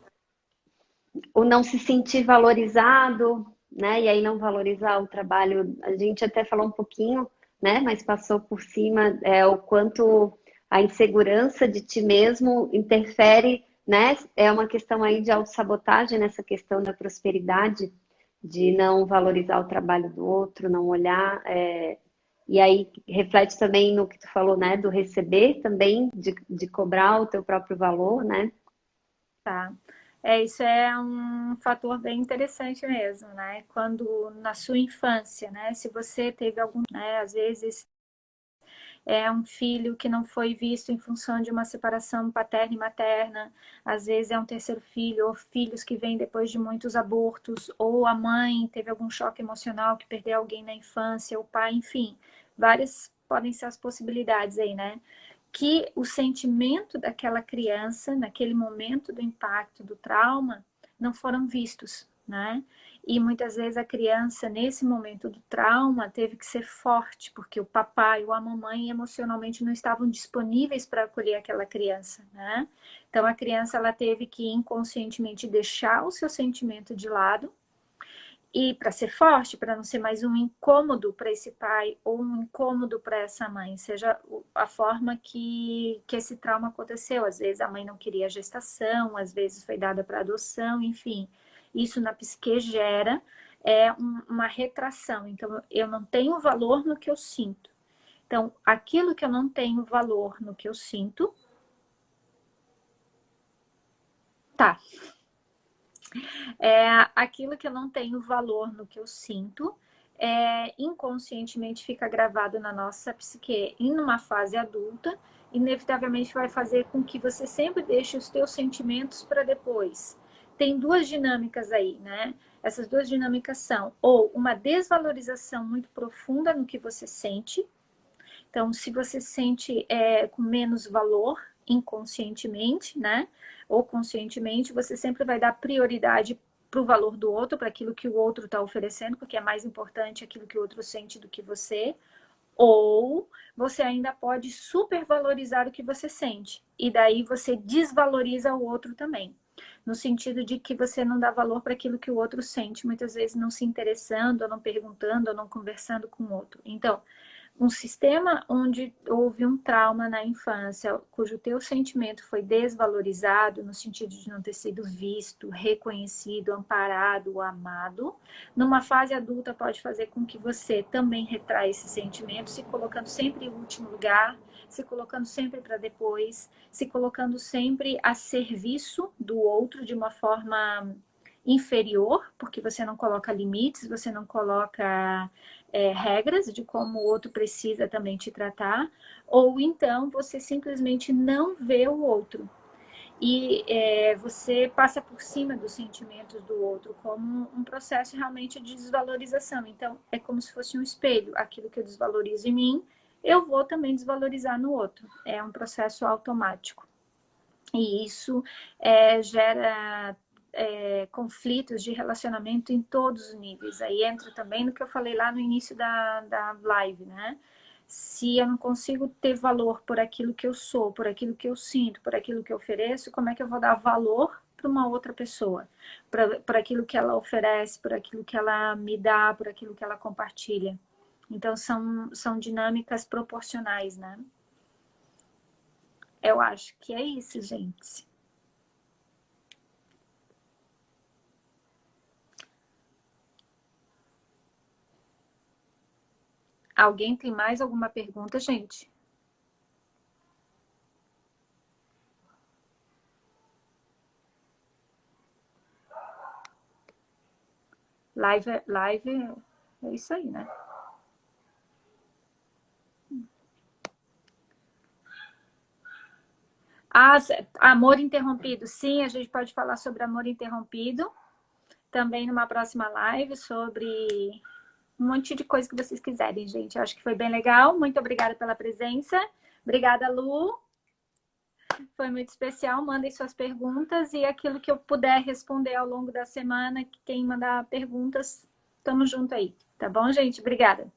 o não se sentir valorizado, né? E aí não valorizar o trabalho. A gente até falou um pouquinho, né? Mas passou por cima o quanto a insegurança de ti mesmo interfere, né? É uma questão aí de autossabotagem nessa questão da prosperidade, de não valorizar o trabalho do outro, não olhar. E aí reflete também no que tu falou, né? Do receber também, de cobrar o teu próprio valor, né? tá. Isso é um fator bem interessante mesmo, né? Quando na sua infância, né? Se você teve algum, né? Às vezes é um filho que não foi visto em função de uma separação paterna e materna, às vezes é um terceiro filho, ou filhos que vêm depois de muitos abortos, ou a mãe teve algum choque emocional que perdeu alguém na infância, o pai, enfim, várias podem ser as possibilidades aí, né? Que o sentimento daquela criança, naquele momento do impacto do trauma, não foram vistos, né? E muitas vezes a criança, nesse momento do trauma, teve que ser forte, porque o papai ou a mamãe emocionalmente não estavam disponíveis para acolher aquela criança, né? Então a criança ela teve que inconscientemente deixar o seu sentimento de lado e para ser forte, para não ser mais um incômodo para esse pai ou um incômodo para essa mãe, seja a forma que esse trauma aconteceu. Às vezes a mãe não queria a gestação, às vezes foi dada para adoção, enfim. Isso na psique gera uma retração. Então, eu não tenho valor no que eu sinto. Então, aquilo que eu não tenho valor no que eu sinto, tá. Aquilo que eu não tenho valor no que eu sinto, inconscientemente fica gravado na nossa psique. E numa fase adulta, inevitavelmente vai fazer com que você sempre deixe os teus sentimentos para depois. Tem duas dinâmicas aí, né? Essas duas dinâmicas são ou uma desvalorização muito profunda no que você sente. Então, se você sente com menos valor inconscientemente, né? Ou conscientemente, você sempre vai dar prioridade para o valor do outro, para aquilo que o outro está oferecendo, porque é mais importante aquilo que o outro sente do que você. Ou você ainda pode supervalorizar o que você sente. E daí você desvaloriza o outro também. No sentido de que você não dá valor para aquilo que o outro sente, muitas vezes não se interessando, ou não perguntando, ou não conversando com o outro. Então, um sistema onde houve um trauma na infância, cujo teu sentimento foi desvalorizado, no sentido de não ter sido visto, reconhecido, amparado, amado, numa fase adulta pode fazer com que você também retraia esse sentimento, se colocando sempre em último lugar, se colocando sempre para depois, se colocando sempre a serviço do outro de uma forma inferior, porque você não coloca limites, você não coloca regras de como o outro precisa também te tratar, ou então você simplesmente não vê o outro. E você passa por cima dos sentimentos do outro como um processo realmente de desvalorização. Então, é como se fosse um espelho. Aquilo que eu desvalorizo em mim, eu vou também desvalorizar no outro. É um processo automático. E isso gera conflitos de relacionamento em todos os níveis. Aí entra também no que eu falei lá no início da live, né? Se eu não consigo ter valor por aquilo que eu sou, por aquilo que eu sinto, por aquilo que eu ofereço, como é que eu vou dar valor para uma outra pessoa? Por aquilo que ela oferece, por aquilo que ela me dá, por aquilo que ela compartilha. Então, são dinâmicas proporcionais, né? Eu acho que é isso, gente. Alguém tem mais alguma pergunta, gente? Live é isso aí, né? Ah, amor interrompido. Sim, a gente pode falar sobre amor interrompido. Também numa próxima live sobre um monte de coisa que vocês quiserem, gente. Eu acho que foi bem legal. Muito obrigada pela presença. Obrigada, Lu. Foi muito especial. Mandem suas perguntas e aquilo que eu puder responder ao longo da semana. Quem mandar perguntas, tamo junto aí. Tá bom, gente? Obrigada.